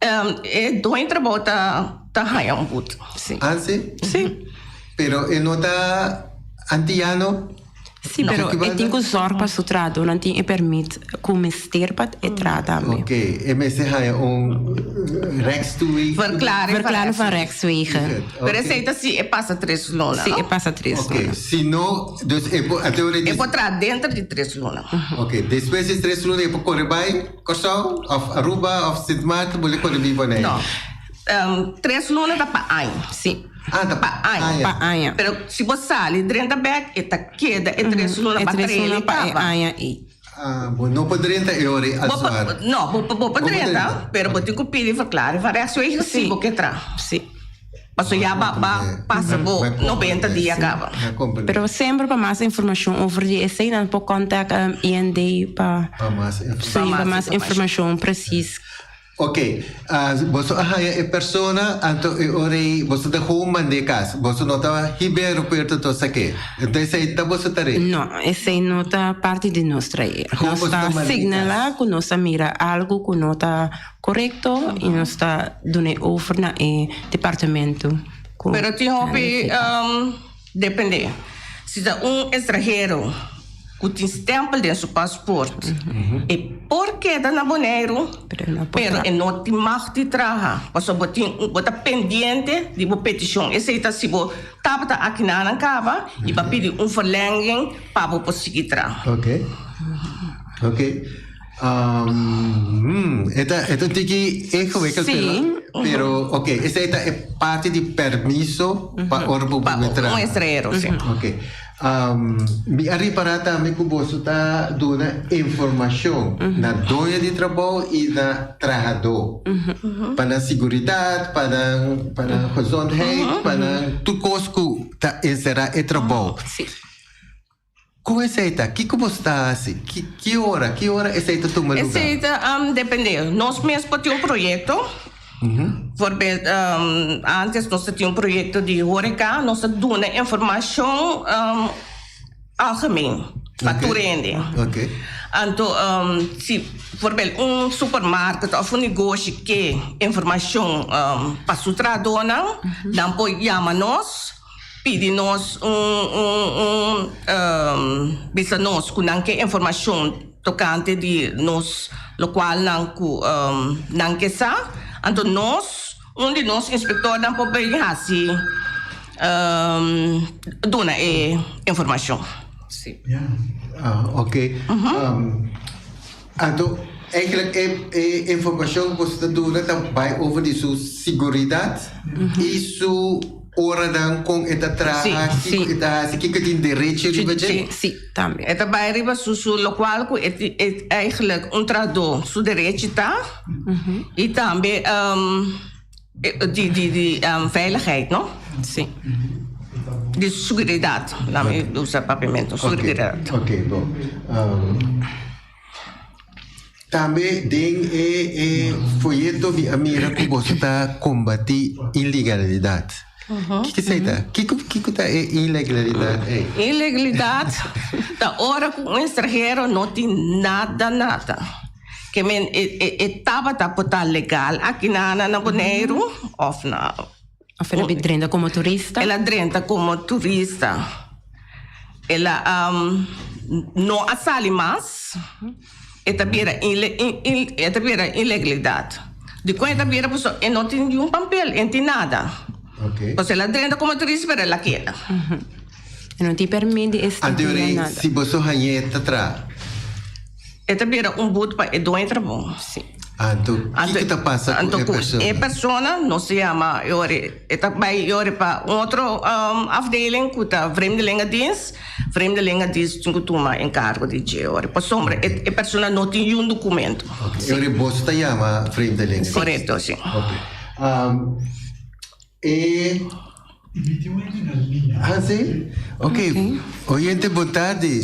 Speaker 12: É dois trabalhos tá ganhando muito.
Speaker 13: Sim.
Speaker 11: Ah, sim?
Speaker 12: Sim.
Speaker 11: Pero não está antiano?
Speaker 13: Sim, pero eu tenho que zorg para o trado, não tem permit comester para entrar também.
Speaker 11: Ok, e você é rechtswegen?
Speaker 13: Verklaring van rechtswegen.
Speaker 12: Pero aceita se passa 3 lunas.
Speaker 13: Sim, passa 3
Speaker 11: Ok,
Speaker 13: lunas.
Speaker 11: se não, a teoria
Speaker 12: eu vou entrar dentro de 3 lunas.
Speaker 11: Ok, depois de 3 lunas, eu vou correr bem, Cochão, of Aruba, of Sint Maarten, vou correr bem para aí.
Speaker 12: Não, 3 lunas dá para aí.
Speaker 13: Sim.
Speaker 11: Ah, dá
Speaker 12: para aí. Pero se você sai dentro da back, eta queda, é 3 lunas para 3 lunas para
Speaker 13: aí.
Speaker 11: Não poderia entrar eu
Speaker 12: Não, vou poder entrar, pero vou ter que pedir verklaring van rechtswegen, sim, vou entrar.
Speaker 13: Sim.
Speaker 12: Mas já passa 90 dias acaba.
Speaker 13: Pero sempre para mais informação over die essay, dan pode contact IND para mais informação precisa.
Speaker 11: Ok, você é pessoa, então você está com uma de casa, você não está ribeiro perto do saque. Então essa aí você está aí?
Speaker 13: Não, essa aí não está parte de nossa área. Nós está signalar que nós mira algo que não está correto e nós está dando over na departamento.
Speaker 12: Pero te hobby depende. Se é estrangeiro que tem stempel dentro do passaporte, e porque dá na Bonaire, pero não tem mais de trabalhar. Você bota pendente de uma petição. Esse aí se você estava aqui na Ancava e vai pedir verlenging para você conseguir trabalhar.
Speaker 11: Ok. Ok. Então tem que pero ok, essa é parte de permisso para
Speaker 12: um estrangeiro, sim.
Speaker 11: Ok. Me arribará também que você está dando informação na dona de trabalho e na trabalhador. Para a segurança, para a gezondheid, para tudo que está encerrado em trabalho. Como é essa? O que você está assim? Que hora essa está tomando lugar?
Speaker 12: Essa depende. Nós mesmos temos projeto. Por exemplo, antes nós tínhamos projeto de horeca, nós damos informação algemeen, para tudo. Então, se, por exemplo, supermercado ou negócio que informação para o trabalho, não pode chamar nós, pedir nós bisa nós com informação tocante de nós local não que sabe. Então nós, de nós inspector não pode pegar assim, dona informação. Sim.
Speaker 11: Ok. Então, eigenlijk é informação que você dá também over de sua segurança e sua hora dan com esta traha que tem direito de fazer?
Speaker 13: Sim, também.
Speaker 12: É também riba su local que é eigenlijk tradutor su direito tá e também de veiligheid, não?
Speaker 13: Sim.
Speaker 12: De seguridade, lá me usa papamento, seguridade.
Speaker 11: Ok, bom. Também tem folheto de Amira que você está combater ilegalidade. O que você está? O que é ilegalidade?
Speaker 12: Ilegalidade, da hora que um estrangeiro não tem nada. que men estava tá legal aqui na Bonaire of na
Speaker 13: drenta como turista.
Speaker 12: Ela drenta como turista. Ela não assale mais. Eta bira ilegalidade. De quando eta bira pessoa não tem nenhum papel, não tem nada.
Speaker 11: Ok.
Speaker 12: Porque ela drenta como turista para ela queda.
Speaker 13: Não te permite estar nada.
Speaker 11: Se você hanheta tra.
Speaker 12: Eta bira boot para dois trabalho.
Speaker 13: Sim.
Speaker 11: Então, o que passa com a pessoa?
Speaker 12: A pessoa não se chama eta vai para outra afdeling que tá vreemdelingendienst tinha toma encargo de jore. Por sombra, a pessoa não tem nenhum documento.
Speaker 11: Okay. Você está chama vreemdeling.
Speaker 12: Correto, sim.
Speaker 11: Okay. Sim? Ok. Oyente, boa tarde.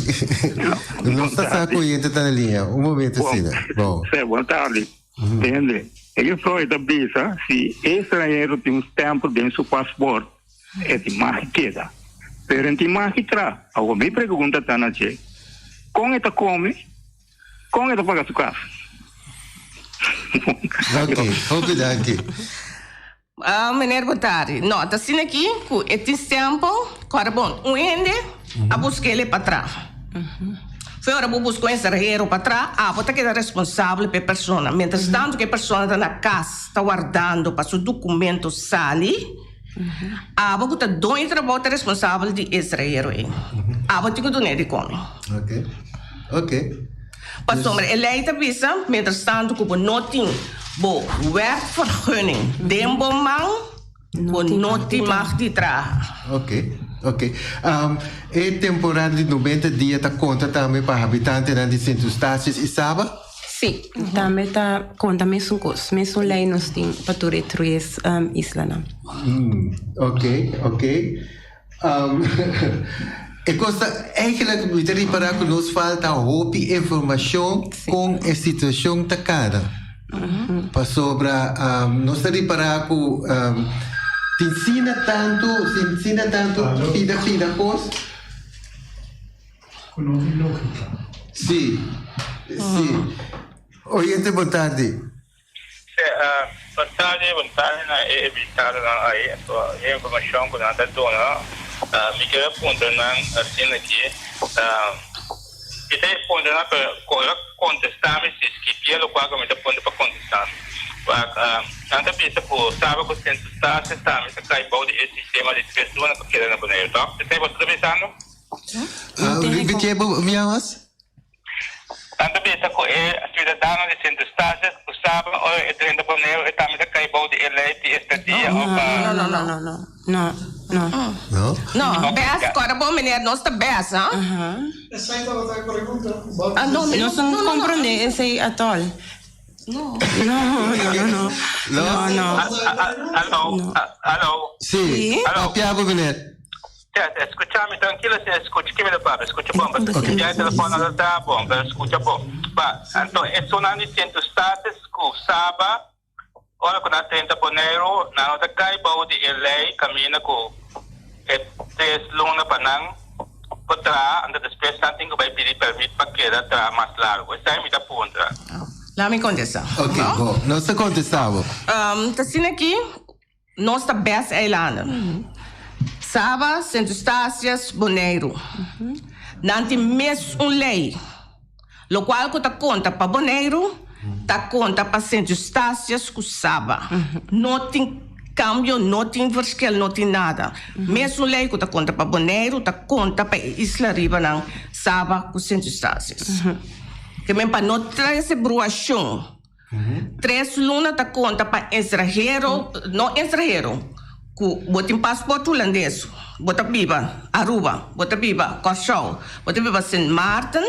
Speaker 11: Não está com o oyente está na linha. Um momento, Cida. Bom.
Speaker 14: Boa tarde. Entende? Ele foi da brisa, se estrangeiro tem um tempo dentro do seu passaporte, é de mais queda. Pero tem mais que tra. Agora me pergunta tá na che. Com esta come, com esta paga sua casa.
Speaker 11: Ok, danke.
Speaker 12: Meneer, boa tarde. Não, tá sendo aqui que este tempo, agora bom, a buscar ele para trás. Foi hora de buscar um estrangeiro para trás, você que é responsável pela pessoa. Mientras tanto que a pessoa está na casa, está guardando para seu documento sair, você está dois trabalhos responsável de estrangeiro. Você tem que donar de comer.
Speaker 11: Ok.
Speaker 12: Pastor, ele está visa, mientras tanto que não tem werkvergunning, dembo man, não tem mais de trás.
Speaker 11: Ok. É temporada de 90 dias está conta também para habitantes de Centro Estácios e Saba?
Speaker 13: Sim, também está conta mesmo coisa, mesmo lei nós tem para tudo três islas.
Speaker 11: Ok. E costa eigenlijk moet reparar que nos falta roupa informação com a situação da cara. Para sobre nós reparar que te ensina tanto fida coisa.
Speaker 3: Com lógica.
Speaker 11: Sim. Oyente, boa tarde.
Speaker 14: Boa tarde, na evitar a informação que nós dona. Me quero perguntar assim aqui. Kita responde na para contestar me se que pelo qual me responde para contestar. Anda pensa por sabe que centro está me cai balde esse sistema de pessoa que quer na Bonaire, tá? Você está pensando?
Speaker 11: Repete minha voz.
Speaker 14: Anda pensa que é cidadão de centro está sabe ou é dentro da Bonaire está me cai balde eleito estadia ou
Speaker 12: Não, Bess, agora bom menino, nós está Bess, ah?
Speaker 3: Essa aí estava a pergunta.
Speaker 13: Não compreende esse atol.
Speaker 12: Não.
Speaker 14: Alô.
Speaker 11: Sim. Papiavo, menino.
Speaker 14: Escucha-me tranquilo, escucha que me papo, escucha bom, porque já o telefone está bom, escucha bom. Então, é só na centro status que sabe, olha quando a tenta Bonaire, na outra cai balde ele caminha com três luna para não para anda depois tem que vai pedir permissão para que era mais largo. Essa é a minha pergunta.
Speaker 12: Lá me contesta.
Speaker 11: Ok, bom, não se contestava.
Speaker 12: Tá sendo aqui, nós está Bess Island. Saba, Centro Estácios, Bonaire. Não tem mesmo lei. Lo qual que tá conta para Bonaire, tá conta para Centro Estácios com Saba. Não tem cambio, não tem verschil, não tem nada. Mesmo lei que tá conta para Bonaire, tá conta para Isla Riba, não Saba com Centro Estácios. Que mesmo para não trazer bruação. 3 lunas tá conta para estrangeiro, não estrangeiro. Botem passaporte holandês, bota biba Aruba, bota biba Curaçao, bota biba Sint Maarten,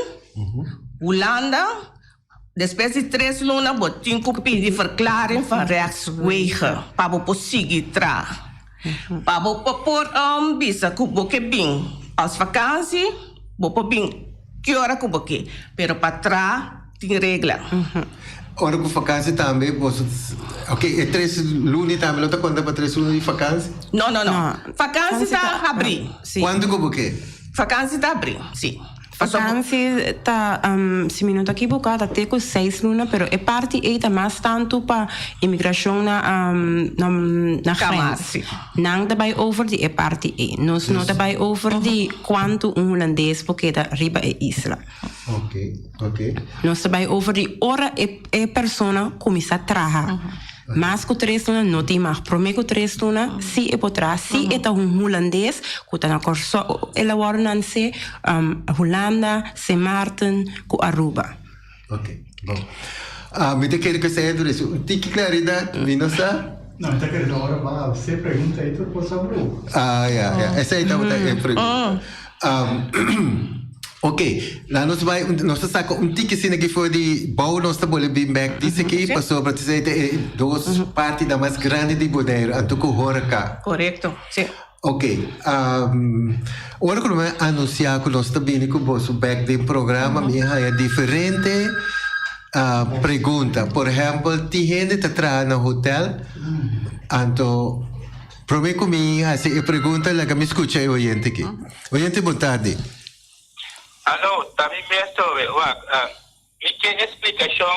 Speaker 12: Holanda. Depois de 3 lunas, botem kopie de verklaring van rechtswege, para você conseguir entrar. Para você pôr visa que você vem als vakantie, você vem que hora que você, pero para trás tem regra.
Speaker 11: Ora, com vacância também, você... Ok, é 3 lunes também, não está conta para 3 lunes de vacância?
Speaker 12: Não. Vacância está a abrir.
Speaker 11: Quando que você?
Speaker 12: Vacância está a abrir, sim.
Speaker 13: Vakantie ta se minuto aqui bocada até com 6 luna, pero é parte e tá mais tanto para imigração na grens. Não daarbij over die é parte e. Nós não daarbij over die quanto holandês porque da riba é isla.
Speaker 11: Ok.
Speaker 13: Nós daarbij over die hora é persona começa a trabalhar. Mas com 3 luna não tem mais. Promete com 3 luna, se é potrá, se é tá holandês, que tá na corso, ela warnan se Holanda, se Martin, com Aruba.
Speaker 11: Ok, bom. Me te quero que seja do isso. Tem que claridade, Vinosa?
Speaker 15: Não, está querendo agora, você pergunta aí, tu pode saber.
Speaker 11: Essa aí estava a pergunta. Ok, lá nós saca ticket que foi de bom nós estamos bem back disse aqui passou para dizer duas partes da mais grande de Bonaire anto com Horeca.
Speaker 12: Correto, sim.
Speaker 11: Ok, agora quando eu anunciar que nós estamos com o vosso back de programa, minha é diferente pergunta. Por exemplo, tem gente que está no hotel, anto prometo comigo, assim, pergunta lá que me escuta o oyente aqui. Oyente, boa tarde.
Speaker 14: Alô, também mesmo, e que explicação,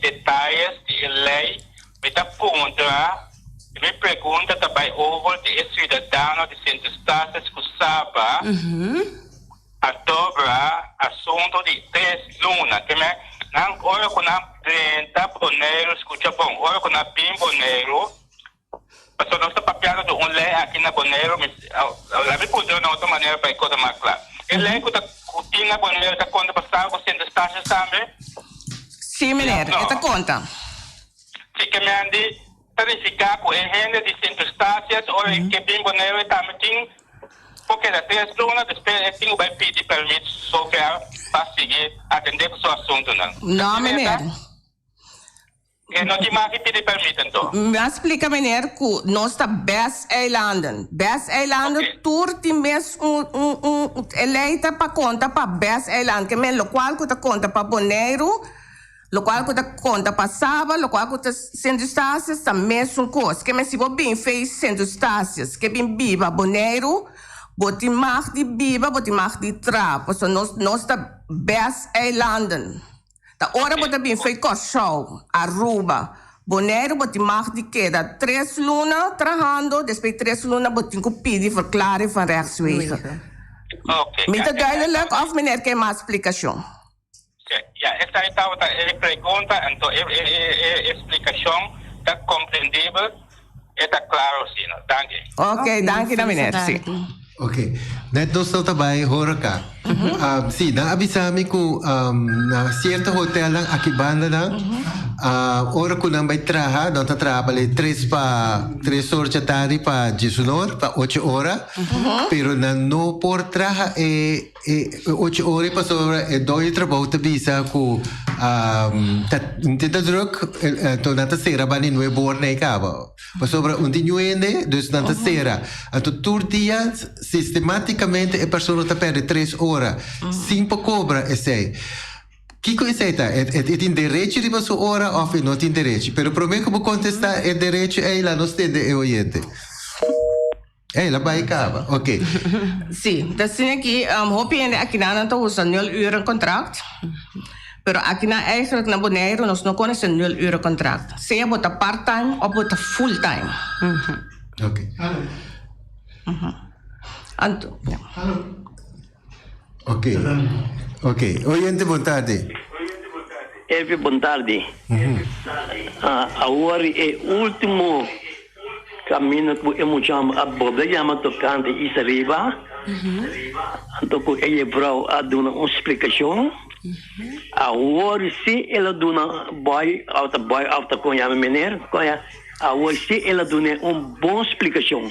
Speaker 14: detalhes de lei, me dá me pergunta também over de cidadão de Centro-Estados que sabe a dobra assunto de 3 lunas, que me não olha com a 30 boneiro, escuta bom, olha com a bim boneiro, mas nós estamos papiando de lei aqui na boneiro, ela me pôde de outra maneira para coisa mais clara. Ele que tinha boneiro da conta passada com Centro-Estados também?
Speaker 12: Sim, mulher, essa conta.
Speaker 14: Fica me andi verificar com a renda de Centro-Estados, ou que bem boneiro também tem, porque da 3 lunas, depois eu tenho que pedir permissão só para seguir, atender com o seu assunto, não?
Speaker 12: Não, mulher.
Speaker 14: Não tinha mais que pedir permissão, então?
Speaker 12: Me explica, mulher, que nós estamos Best Island. Best Island, tour tem mesmo eleita para conta para Best Island, que é o qual que conta para Bonaire, o qual que conta para Saba, o qual que Centro-Estados, a mesma coisa. Que se você bem fez Centro-Estados, que bem biba Bonaire, você mais de biba, você mais de trap. So nós estamos Best Island. Da hora você bem fez Cochão, Aruba, Bonaire, você mais de queda 3 lunas trabalhando, depois 3 lunas você tem que pedir verklaring van rechtswege.
Speaker 14: Ok.
Speaker 12: Muito duidelijk of meneer quer mais explicação?
Speaker 14: Ja, essa aí estava a pergunta, então a explicação está compreendível, está claro, sim, danke.
Speaker 12: Ok, danke na meneer, sim.
Speaker 11: Ok, net nós estamos também Horeca. Sim, na avisami ko na certo hotel lang akibanda lang. Ora ko nang may traha, não tá trabalhando 3 horas de tarde para 19 para 8 horas. Pero na no por traha 8 horas para sobre 2 trabalho visa ko tenta druk to nata sera bani no bor nei cava. Pa sobre continuende, dus nata sera. Anto tur dias sistematicamente a pessoa tá perde 3 horas. Simpa cobra esse. Kiko aceita, é tem direito de sua hora ou não tem direito. Pero prometo que vou contestar é direito é lá nos tende é oyente. É lá vai acaba, ok.
Speaker 12: Sim, dat zie ik hier. Hoop je aqui na então usa 0 uur contract. Pero aqui na eigenlijk na Bonaire nós não conhecemos 0 uur contract. Seja bota part-time ou bota full-time.
Speaker 11: Ok.
Speaker 12: Anto.
Speaker 11: Ok. Ok. Oyente, boa tarde.
Speaker 16: Eve, boa tarde. Agora é o último caminho que eu chamo a boda, chama tocante Isariba. Então, ele brau a dar uma explicação. Agora, se ela dá uma boy, alta com a menina, agora, se ela dá uma boa explicação.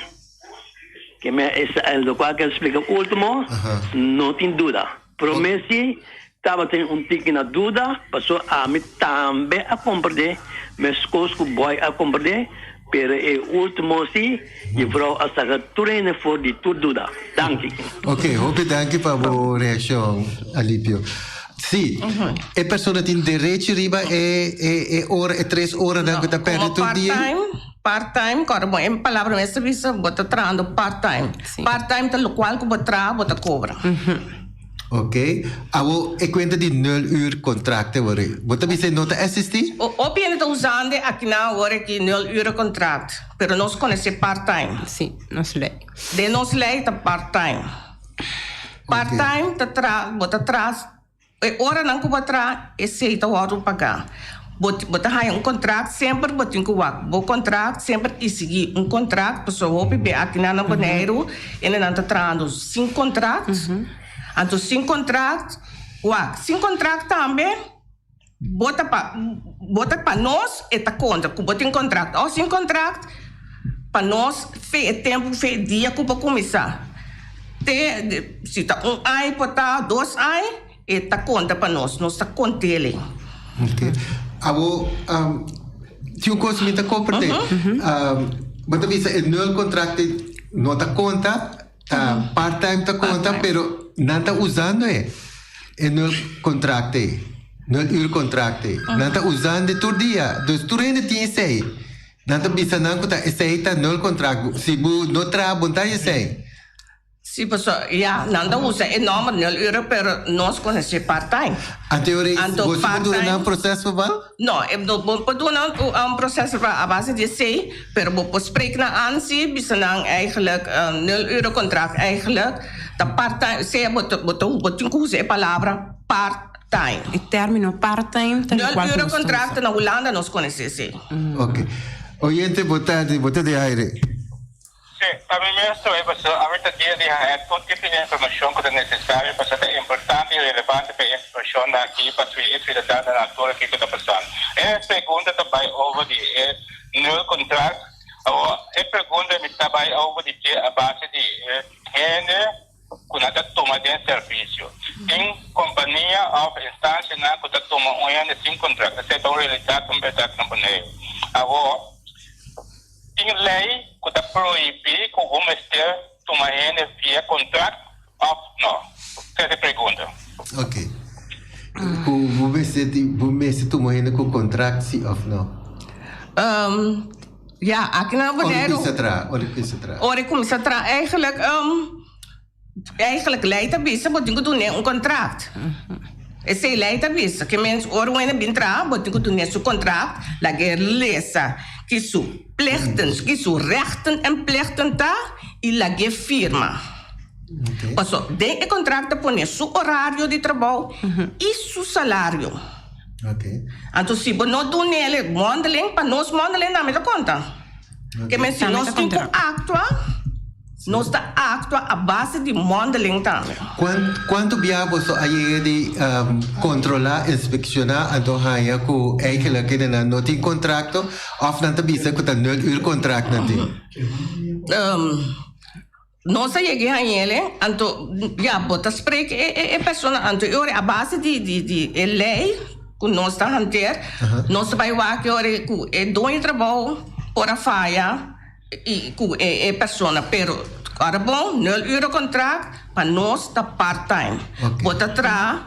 Speaker 16: Que é o qual que explica o último, não tem dúvida. Promesse, estava tendo tique na dúvida, passou a mim também a compreender, mas coisas que o boy a compreender, pero o último sim, e vou a sacar treino for de tudo dúvida. Danke.
Speaker 11: Ok, hope danke para a boa reação, Alípio. Sim, a pessoa tem direito riba é 3 horas da que está perdendo todo dia.
Speaker 12: Part-time, como em palavra mais serviço, bota trabalhando part-time. Part-time tá local que bota cobra.
Speaker 11: Oké. Abo, ik weet die 0 uur contracten worden. Wat heb je nota assistie?
Speaker 12: O viene usando aqui na hora que 0 uur contract. Pero nós conhece part-time.
Speaker 13: Sim, nos lei.
Speaker 12: De nos lei tá part-time. Part-time bota atrás. E hora não que bota e sei tá hora pagar. Bota hai contrato sempre botin que o contrato sempre e seguir contrato pessoa be aqui na Bonaire e não tá trando 5 contratos. Então 5 contratos, 5 contratos também bota para nós e tá conta que botin contrato. Ou 5 contratos para nós fez tempo, fez dia que para começar. Se tá ai botar 2 ai e tá conta para nós tá conta ele.
Speaker 11: Ok. Abo, tinha coisa que me compra. Mas também é 0 contrato não tá conta, part-time tá conta, pero não tá usando é 0 contrato, 0 uur contrato, não tá usando todo dia. Dus tu ainda tinha sei, não tá bisa não que tá sei tá 0 contrato. Se bu não trabalha, tá sei.
Speaker 12: Sim, pessoal, não usa enorme 0 uur, pero nós conhecemos part-time.
Speaker 11: Você pode um processo verbal?
Speaker 12: Não, eu não pode um processo verbal à base de sei, pero we spreken na aanzien, bisa nang eigenlijk 0 uur contract eigenlijk, da part-time, sei botin que usa a palavra part-time.
Speaker 13: E termino part-time,
Speaker 12: 0 uur contract na Holanda nós conhecemos.
Speaker 11: Ok. Oyente, boa tarde aire.
Speaker 14: Sim, a mim mesmo é para a verdade é todo tipo de informação que é necessária para ser importante e relevante para a informação daqui para a cidadã na altura que está passando. A pergunta também over de 0 contrato, a pergunta me também over de a base de renda que nada toma de serviço. Em companhia ou instância na que está toma renda sem contrato, essa é uma realidade também está na Bonaire. Agora tem lei que está proibir que o mestre toma renda via contrato ou não? Essa é a pergunta.
Speaker 11: Ok. Vou ver se toma renda com contrato, sim ou não?
Speaker 12: Aqui na Bonaire.
Speaker 11: Ora
Speaker 12: começa atrás. Eigenlijk leidt dat bisa, maar dingo doen een contract. Esse leidt dat bisa, que mensen oren wanneer bintra, maar dingo doen een contract, la gerlesa, que su plichten, que su rechten en plichten ta, e la ge firma. Passo, den contract põe su horário de trabalho e su salário. Então se não doen ele mondeling, para nós mondeling na minha conta. Que mensen nós tem que actuar. Nós está a base de modeling também.
Speaker 11: Quanto tempo só aí de controlar, inspecionar, então aí que eigenlijk que não tem contrato, ou não tem bisa que tá 0 uur contrato não tem.
Speaker 12: Nós aí a ele, então bota spreken é pessoa, então eu a base de lei que nós está hanteer, nós vai lá que é dono trabalho por a falha e é pessoa, pero agora bom, 0 uur contrato para nós tá part-time. Bota atrás,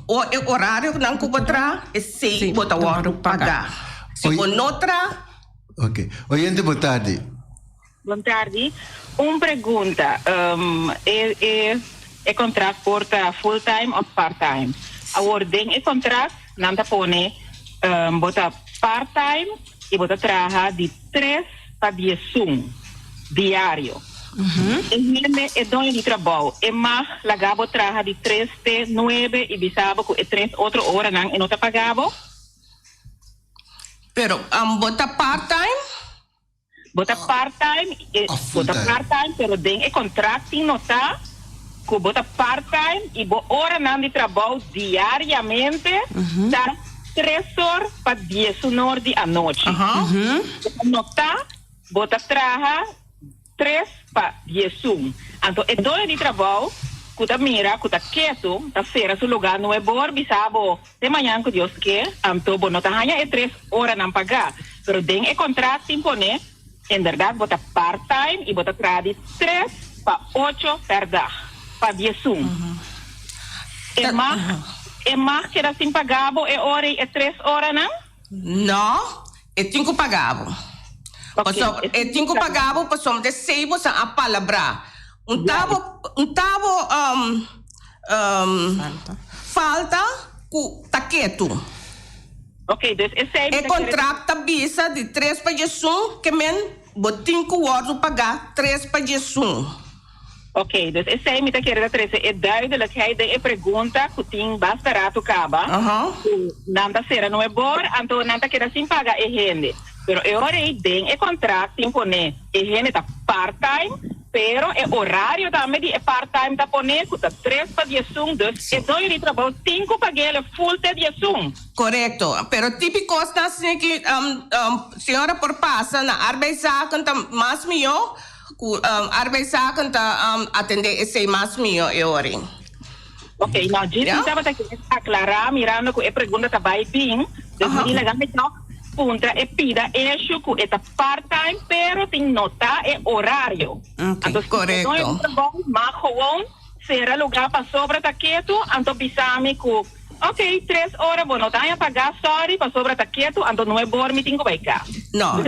Speaker 12: o horário não que bota é 6 bota hora pagar. Se não tra.
Speaker 11: Ok. Oyente, boa tarde.
Speaker 17: Boa tarde. Uma pergunta. É contrato por full-time ou part-time? A ordem é contrato, não tá pone, bota part-time e bota trabalhar de 3 para 10 diário. É dono de trabalho. É mais lagabo trabalha de 3 até 9 e bisabo com 3 outra hora não está pagado.
Speaker 12: Pero bota part-time?
Speaker 17: Bota part-time, pero tem contrato não tá que bota part-time e hora não de trabalho diariamente tá 3 horas para 10 horas da noite. Não tá, bota trabalha 3 para 10. Então, é dono de trabalho, que tá mira, que tá quieto, tá fora seu lugar, não é bom, bisabo, de manhã que Deus quer, então, não tá ganha é 3 horas não pagar. Pero tem é contrato, impone, em verdade, bota part-time e bota trabalho de 3 para 8 per dag, para 10. É mais que era assim pagado, é hora, é 3 horas, não?
Speaker 12: Não, é 5 pagado. Paso, tenho que pagar para somos de seibo a palavra. Tavo falta com taqueto.
Speaker 17: Ok, dus
Speaker 12: é contrato bisa de 3 para 1 que men botin com o outro pagar 3 para 1.
Speaker 17: Ok, dus essa é a minha querida Teresa. É duidelijkheid de pergunta que tem mais barato acaba. Nanta será não é bom, então nanta quer assim pagar e rende. Pero eu orei bem é contrato impone e rende tá part-time, pero é horário também de part-time tá pone custa 3 para 1, dus é dois de trabalho 5 para ele full de 1.
Speaker 12: Correto, pero típico está assim que senhora por passa na arbeidszaken tá mais melhor. Arbeidszaken atender esse mais meu ori.
Speaker 17: Ok, nou dit estava aqui aclarar mirando que a pergunta tá vai bem, então legalmente não punta é pida eixo que é part-time, pero tem nota é horário.
Speaker 12: Então correto.
Speaker 17: Mas gewoon será lugar para sobra taqueto, então bisame que ok, 3 horas, bom, não tenha pagar, sorry, para sobra taqueto, então não é bom meeting vai cá.
Speaker 12: Não.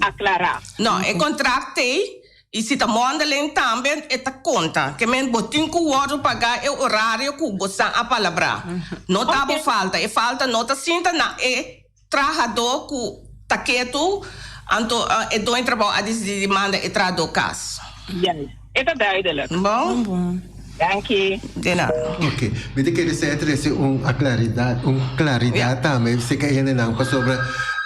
Speaker 17: Aclarar.
Speaker 12: Não, é contratei e se tá mandando também é tá conta que men botin com o outro pagar é horário que você a palavra. Não tá por falta, é falta não tá sinta na é trabalhador com taqueto, então é do trabalho a demanda é trabalhador cas.
Speaker 17: Yes, é duidelijk.
Speaker 12: Bom.
Speaker 17: Dank je.
Speaker 12: De nada.
Speaker 11: Ok. Mas eu quero dizer claridade também. Você quer ainda não para sobre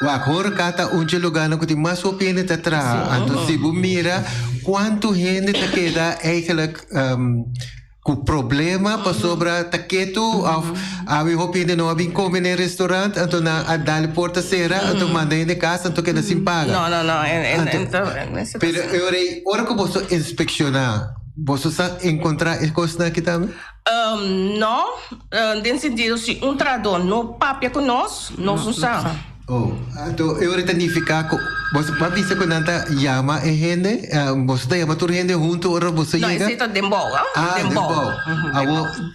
Speaker 11: o agora cada lugar não tem mais opinião de trás. Então se você mira quanto gente te queda eigenlijk com problema para sobre taqueto a minha opinião não havia comer no restaurante então a dar porta serra então mandei na casa então queda sem pagar.
Speaker 12: Não.
Speaker 11: Pero ora que você inspecionar você sabe encontrar coisas aqui também?
Speaker 12: Não, nesse sentido, se tradutor não papia conosco, nós não sabemos.
Speaker 11: Então, eu identificar, você pode dizer que nanta chama a gente, você chama toda a gente junto, ora você chega?
Speaker 12: Não, isso é dembol,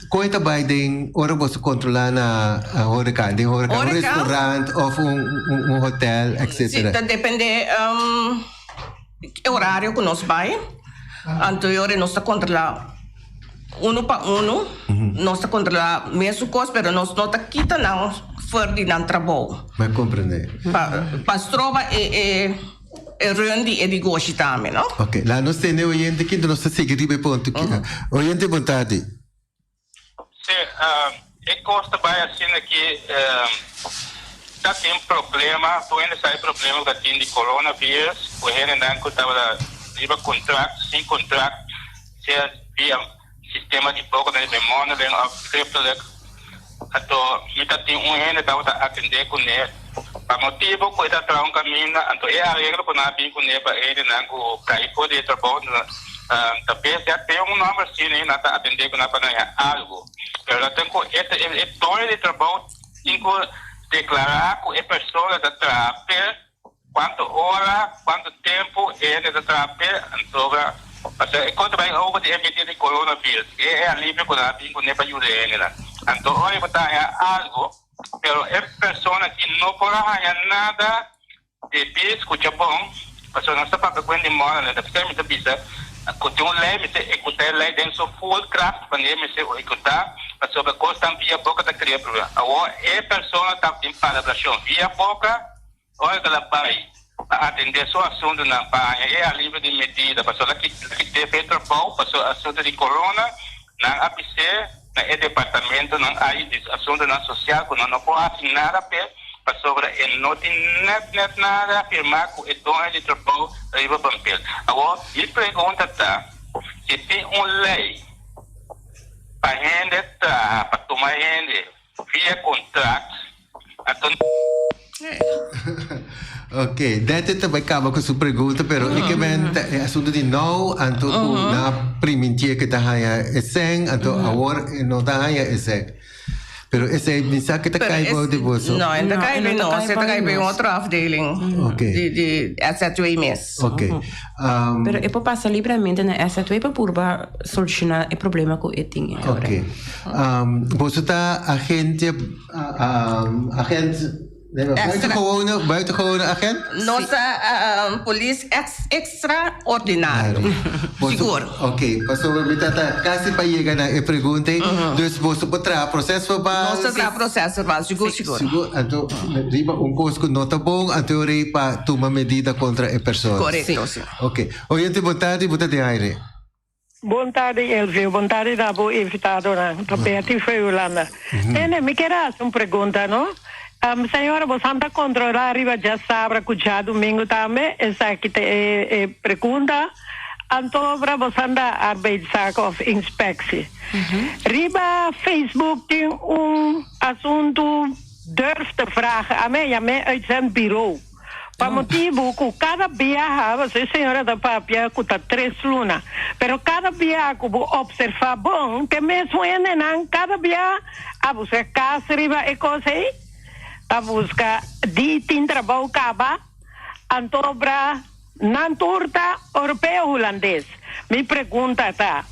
Speaker 11: Qual é vai den, ora você controlar na horeca, um restaurante ou hotel, etc.
Speaker 12: Sim, depende horário que nós vai. Anterior nós está controlar 1 para 1, nós está controlar mesmo coisa, mas nós não está quitando não fora de não trabalho.
Speaker 11: Mas compreender.
Speaker 12: Mas trova é rendi e negócio também, não?
Speaker 11: Ok, lá nós temos oriente aqui, nós estamos seguindo ponto aqui. Oriente vontade.
Speaker 14: Sim, é costa vai assim aqui, tá tem problema, tu ainda sai problema que tem de coronavírus, o gente não estava riba contrato, sem contrato, se via sistema de pouco de memória, vem a cripto, então, muita tem gente que está atender com ele, para motivo que está trazendo caminho, então é a regra para não vir com ele, para ele não cair por dentro do trabalho, também se tem número assim, não está atender com ele para ganhar algo, mas tem que é torre de trabalho, tem que declarar que a pessoa está trabalhando quanto hora, quanto tempo ele está trabalhando, então, quanto vai over de medida de coronavírus, é alívio quando a pingo nem para ajudar ele lá. Então, olha que está algo, mas é pessoa que não pode ganhar nada de bisco, que é bom, porque não está para quando mora, né? Deve ser muito bisa, que tem lei, mas escutar lei dentro full craft, para ele se escutar, para sobre constante via boca da criar problema. Agora, é pessoa está em palabração via boca. Olha que ela vai atender só assunto na banha, é alívio de medida, passou aqui teve trabalho, passou assunto de corona, na APC, na departamento, na aí assunto na social, que não pode assinar a pé, passou e não tem nada afirmar que é dono de trabalho arriba papel. Agora, ele pergunta se tem lei para gente para tomar gente via contrato, então
Speaker 11: Ok, deve também acaba com a sua pergunta, pero igualmente é assunto de não, então na primeira que está aí é sem, então agora não está aí é sem. Pero esse mensaje que está caindo de você?
Speaker 12: Não, ainda caindo não, você está caindo em outra afdeling de SATWay mesmo.
Speaker 11: Ok.
Speaker 13: Pero é para passar livremente na SATWay para solucionar o problema que eu tenho agora.
Speaker 11: Ok. Você está agente Nee, maar buitengewone agent?
Speaker 12: Nossa police extraordinário.
Speaker 11: Seguro. Ok, passou a mitad casi para llegar a pergunta. Dus você pode trazer processo verbal?
Speaker 12: Nossa trazer processo verbal, seguro.
Speaker 11: Então, riba coisa que não tá bom, então para tomar medida contra a pessoa.
Speaker 12: Correto, sim.
Speaker 11: Ok. Oiente, boa tarde aire.
Speaker 18: Boa tarde, Elvio. Boa tarde, Dabo, invitado na Tapete foi Holanda. Me queria fazer uma pergunta, não? Senhora, você anda controlar arriba já sabe que domingo também, essa aqui é pergunta. Então, você anda arbeidszaak of inspectie. Riba Facebook tem assunto durf te vragen aan mij uit zijn bureau. Para motivo que cada viaja, você senhora da papia custa 3 lunas, pero cada viaja que vou observar bom, que mesmo não cada viaja a buscar casa riba e coisa aí, a buscar de tin trabalho caba, antobra nan turta europeu holandês. Me pergunta tá,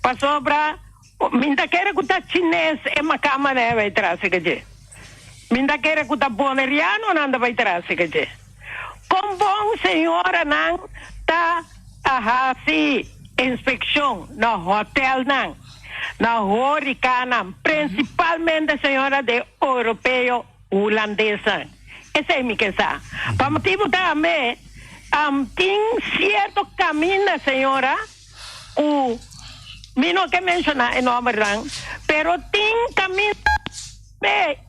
Speaker 18: para sobra, minta quer que tá chinês e macama né vai trazer que minta quer que tá boneriano não vai trazer que com bom senhora não tá a fazer inspeção no hotel não na Horicana, principalmente senhora de europeu holandesa. Esse é minha questão. Para motivo também tem certo caminho, senhora, o não quer mencionar em nome rang, pero tem caminho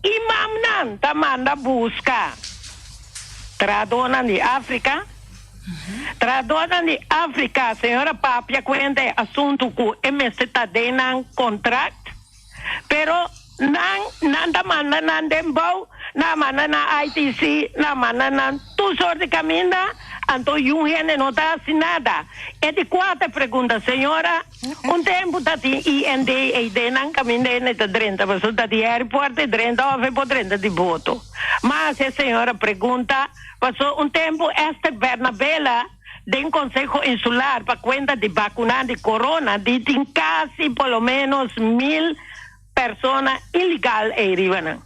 Speaker 18: imam não tá manda buscar tradona de África. Tradona de África, senhora papia cuenta assunto que MS está dando contrato, pero não tá manda não dembau, não manda na ITC, não manda na tu sorte de caminho, então gente não está assinada. É de quarta pergunta, senhora, tempo tá de IND e não caminho de 30, mas tá de aeroporto de 30 ou por 30 de voto. Mas a senhora pergunta, passou tempo esta Bernabela de Conselho Insular para conta de vacunar de corona, de tem quase pelo menos 1.000 pessoas ilegais em Rivana.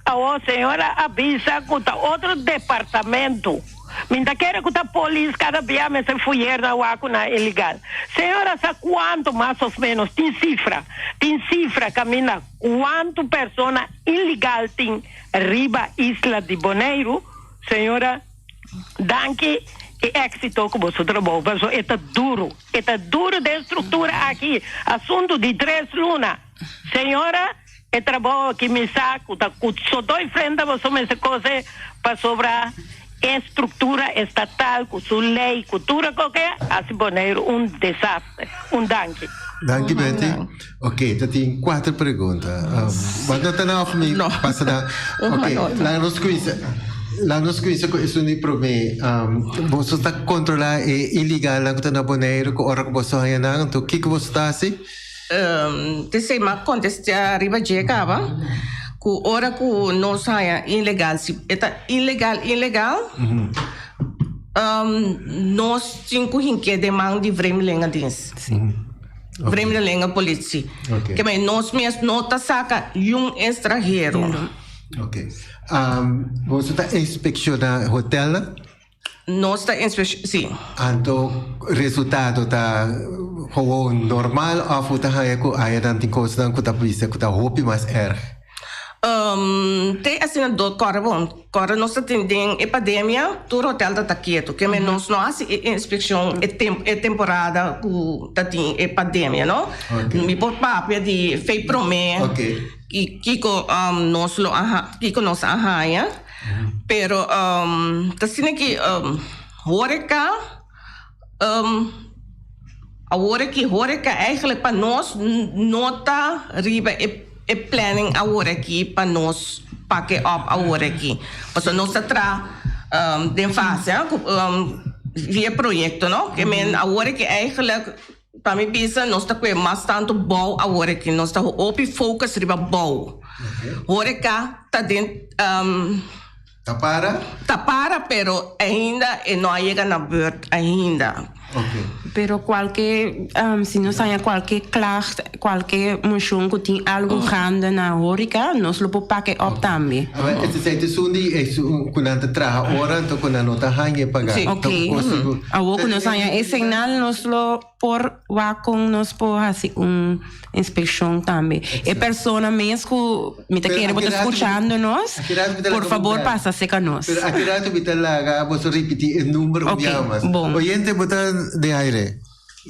Speaker 18: A senhora avisa que outro departamento, minta quer que a polícia cada dia me se fuir na vacuna ilegal. Senhora, sabe quanto mais ou menos tem cifra camina quanto pessoas ilegal tem riba Isla de Bonaire, senhora, danke e éxito que você trabalhou, mas é duro de estrutura aqui, assunto de 3 lunas. Senhora, é trabalho que me saco, só dois frente a você, mas coisa para sobrar estrutura estatal, com sua lei, cultura qualquer, assim, Bonaire, desastre. Danke.
Speaker 11: Danke, Betty. Ok, então tem 4 perguntas. Mas não está na off me passa na. Ok, lá nos conhece com isso nem promete. Você está controlar é ilegal lá que está na Bonaire, com hora que você vai na, então o que você está assim?
Speaker 12: Te sei ma conteste arriba chegava ku ora ku no saia ilegal se eta ilegal nós cinco hinke de mang de vreemdelinge diens vreemdelinge politie que mas nós mesmo nota saca estrangeiro.
Speaker 11: Ok. Você está inspecionar hotel?
Speaker 12: Nós está inspeção, sim.
Speaker 11: Então, resultado está normal ou está aí dan tem coisa que está vista que está roupa mais
Speaker 12: tem assim do corre nós tem epidemia, todo hotel está quieto, que mas nós não faz inspeção é temporada que tá tem epidemia, não? Me por papel de fei promê. Kiko nós arranha. Pero assim que horeca a horeca eigenlijk para nós nota riba e planning a horeca para nós pakke op a horeca. Mas nós tra den fase via projeto, não? Que men a horeca eigenlijk para mim pensa nós tá com mais tanto bom a horeca, nós tá op focus riba bom. Horeca tá dentro Tapara, pero ainda não chega na beurt ainda.
Speaker 13: Pero si nos haya cualquier klacht, cualquier motion que tiene algo grande na horeca, nos lo puede pagar op también.
Speaker 11: Esse é sundi quando anda traja hora, então quando não tá hangue pagar.
Speaker 13: Sí, Ahora nos haya ese señal nos lo por con nos por hacer inspección también. E persona mesmo que me quiere botar escuchando-nos, por favor passa seca nos.
Speaker 11: Pero aqui rato bitalaga, você repetir o número de llamas. Oyente botar de aire.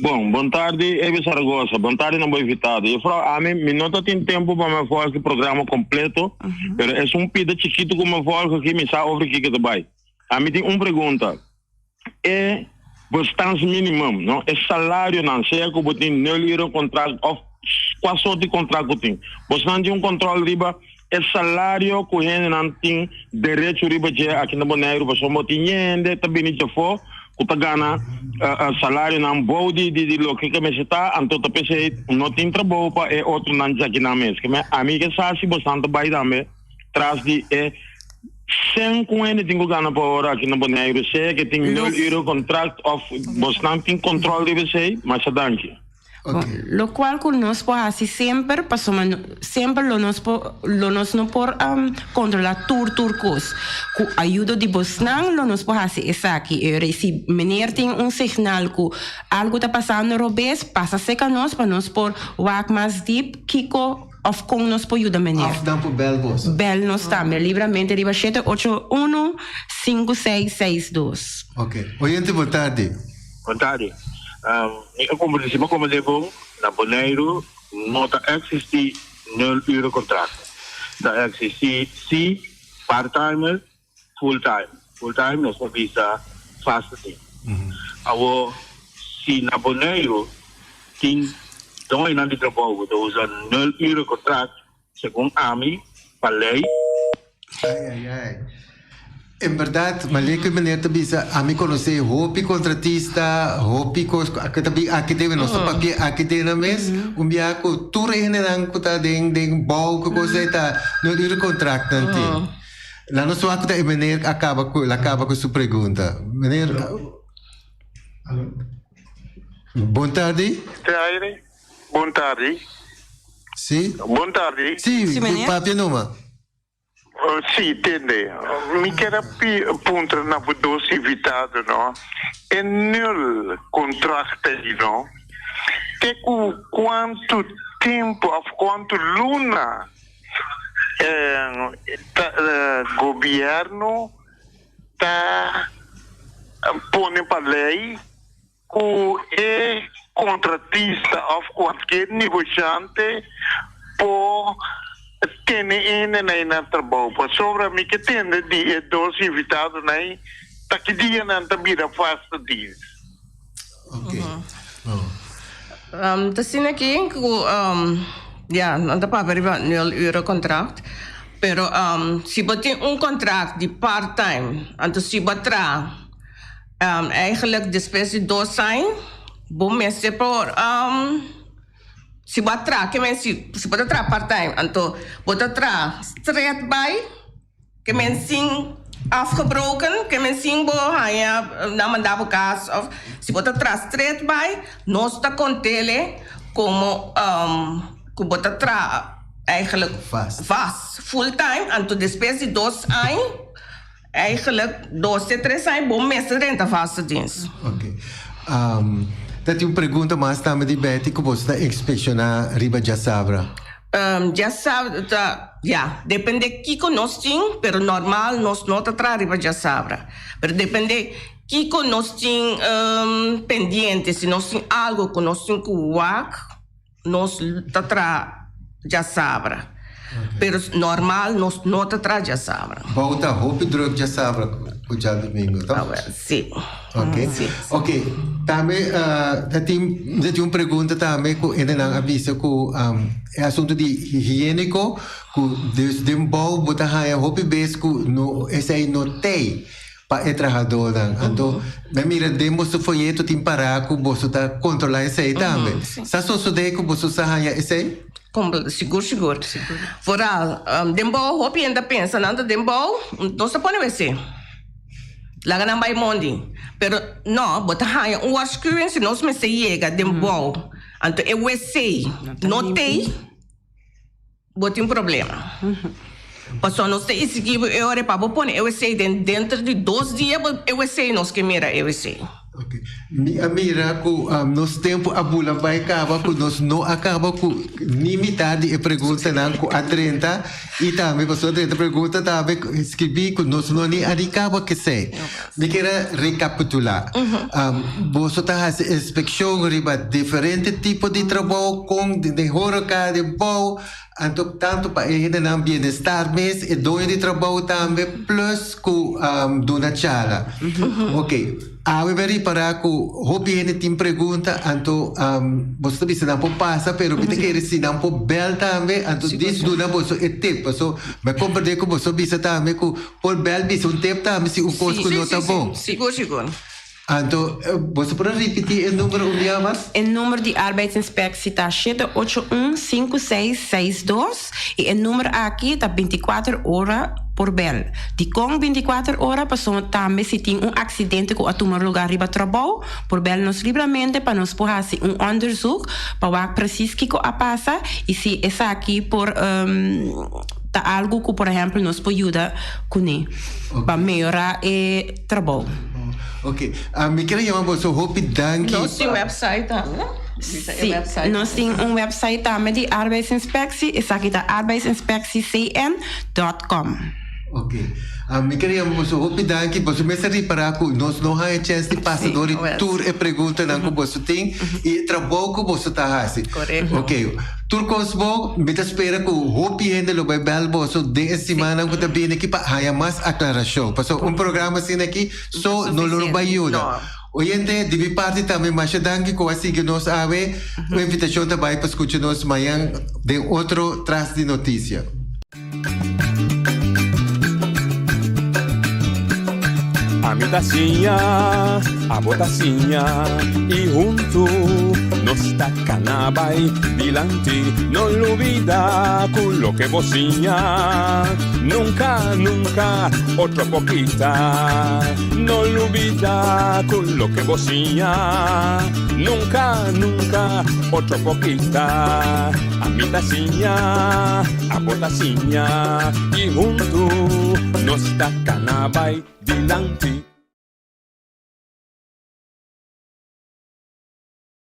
Speaker 19: Bom, boa tarde, Evi Saragossa. Boa tarde, não vou evitar. Eu falo, a mim não tem tempo para me fazer o programa completo, mas é pedido chiquito que me falo que me sabe over que também. A mim tem uma pergunta. É bastante mínimo, não? É salário não sei que você tem €1 contrato ou quase só de contrato que tem. Você não tem controle riba, é salário que ele não tem direito riba de aqui na Bonaire, você não tem gente, também não for. Kuta gana salário não bom de lo que me está, então tá pensei não tem trabalho para é outro não já aqui na mesa. Que a mim que sabe bastante bem também traz de é sem com ele tem que ganhar para hora aqui na Bonaire, sei que tem €1 contrato of bastante tem controle de você, mas danke.
Speaker 13: Lo cual que nos puede hacer siempre, siempre lo nos no por controlar turcos. Con ayuda de Bosnan, lo nos puede hacer es aquí. Si meneer tiene un señal que algo está pasando, Robes, pasa seca nos para nos por wak más deep, Kiko, of con nos por ayuda meneer. Bel nos también, libremente, riba 781-5662.
Speaker 11: Oyente, boa tarde.
Speaker 20: Boa tarde. Como devo na Bonaire não existe €1 contrato. Está existe part-timer, full-time. Full-time nós visa fast-time. Agora, se na Bonaire tem dois anos de trabalho, usa €1 contrato, segundo a mim, para lei.
Speaker 11: Em verdade, mas que maneira também a mim conhecer hopi contratista, hopi aqui deve nosso papel aqui dentro na mesa, dia que tu reina que tá dentro bom que coisa tá no ir contrato nanti. Lá no sua que maneira acaba com sua pergunta. Maneira. Boa tarde.
Speaker 20: Boa tarde.
Speaker 11: Sim.
Speaker 20: Boa tarde.
Speaker 11: Sim, papel numa.
Speaker 20: Sì, tende. Mi chiede appunto una dosi invitato, no? E nel contratto, no? Che quanto tempo, quanto luna il governo pone per lei che è contrattista o qualche negoziante può tenere in trabalho. Sobre mim que tem de dois invitados aí, tá que dia não tá bira fasta dias.
Speaker 12: Assim aqui não dá para ver €1 contrato, pero se você tem contrato de part-time, então se você eigenlijk depois de 2 anos, bom mês por se batra que men se batra part-time então batra straight by que men sing afgebroken que men sing bo haya na mandava caso of se batra straight by nós está contele como que batra eigenlijk fast full time então depois de 2 anos eigenlijk 2 a 3 anos bom mês renta fast dienst.
Speaker 11: Dat uma pergunta mais também de Betty que você está inspecionar riba já sabra.
Speaker 12: Já sabe, depende que nós temos, pero normal nós não está riba já sabra. Pero depende que nós temos pendiente, se nós temos algo que nós temos que nós está já sabra. Pero normal nós não está já sabra.
Speaker 11: Volta roupa e droga já sabra o já domingo, tá?
Speaker 12: Sim.
Speaker 11: Ok. Também tem uma pergunta também que ainda não avisa que é assunto de higiênico que desde bom botar a roupa básica no esse aí não tem para o trabalhador. Então, mira demos o folheto tem parar que você tá controlar esse aí também. Sa sucede que você saia esse aí?
Speaker 12: Seguro. Vooral, dembo, hoop je ainda pensa, nanda dembo, não se pode ver. Laga na vai mondi. Pero, no, bota haya waarschuwing, se nos me se llega dembo. Anto, eu sei, não tem, bota problema. Passou nós tem esse que eu era para pôr, eu sei dentro de 2 dias, eu sei nós que mira, eu sei.
Speaker 11: Okay. Mira ku nos tempo a bula vai acaba ku nos não acaba ku ni metade e pergunta não ku a 30 e também passou 30 pergunta também escrevi ku nos não ni acaba que sei. Me quero recapitular. Você tá faz inspeção riba diferente tipo de trabalho com de hora de bom. Tanto para ele não bem-estar mês e dois de trabalho também plus com dona chala. Ok. Awe beri para ku hobi ele tem pergunta anto você bisa não passa pero kita quer se não po bel também anto dis dona você é tempo so me compreender que você bisa também ku por bel bisa tempo também se coisa que não tá bom.
Speaker 12: Seguro.
Speaker 11: Então, você pode repetir o número um dia mais?
Speaker 13: O número de arbeidsinspectie está 781-5662 e o número aqui está 24 horas por bel. De com 24 horas, passou também se tem acidente com a tomar lugar riba trabalho, por bel nos livremente para nos poder fazer onderzoek para ver precies que a passa e se essa aqui por tá algo que, por exemplo, nos pode ajudar com para melhorar o trabalho.
Speaker 11: Ok. Me quero chamar você Hopi Danke.
Speaker 12: Nós temos website também.
Speaker 13: Sim, nós temos website também de arbeidsinspectie. Essa aqui é arbeidsinspectiecn.com.
Speaker 11: Ok. Me quero chamar você Hopi Danke. Você me serve para que nós não temos chance de passar de tour e pergunta que você tem e trabalho que você está fazendo.
Speaker 12: Correto.
Speaker 11: Ok. Turcos bo, bita espera que o Hopi ainda lo vai bel boso de semana que tá bem aqui para haya mais aclaração. Passou programa assim aqui, só não lo vai ajudar. Oyente, de minha parte também, mas danke que assim que nós ave, uma invitação também para escutar nós amanhã de outro traz de notícia.
Speaker 10: A mi tacinha, a botacinha e junto nos tacanabay dilante, no olvida con lo que vocinha. Nunca, nunca, otro poquita, no olvida con lo que vocinha. Nunca, nunca, otro poquita. A mi tacinha, a botacinha y junto nos tacanabay dilante.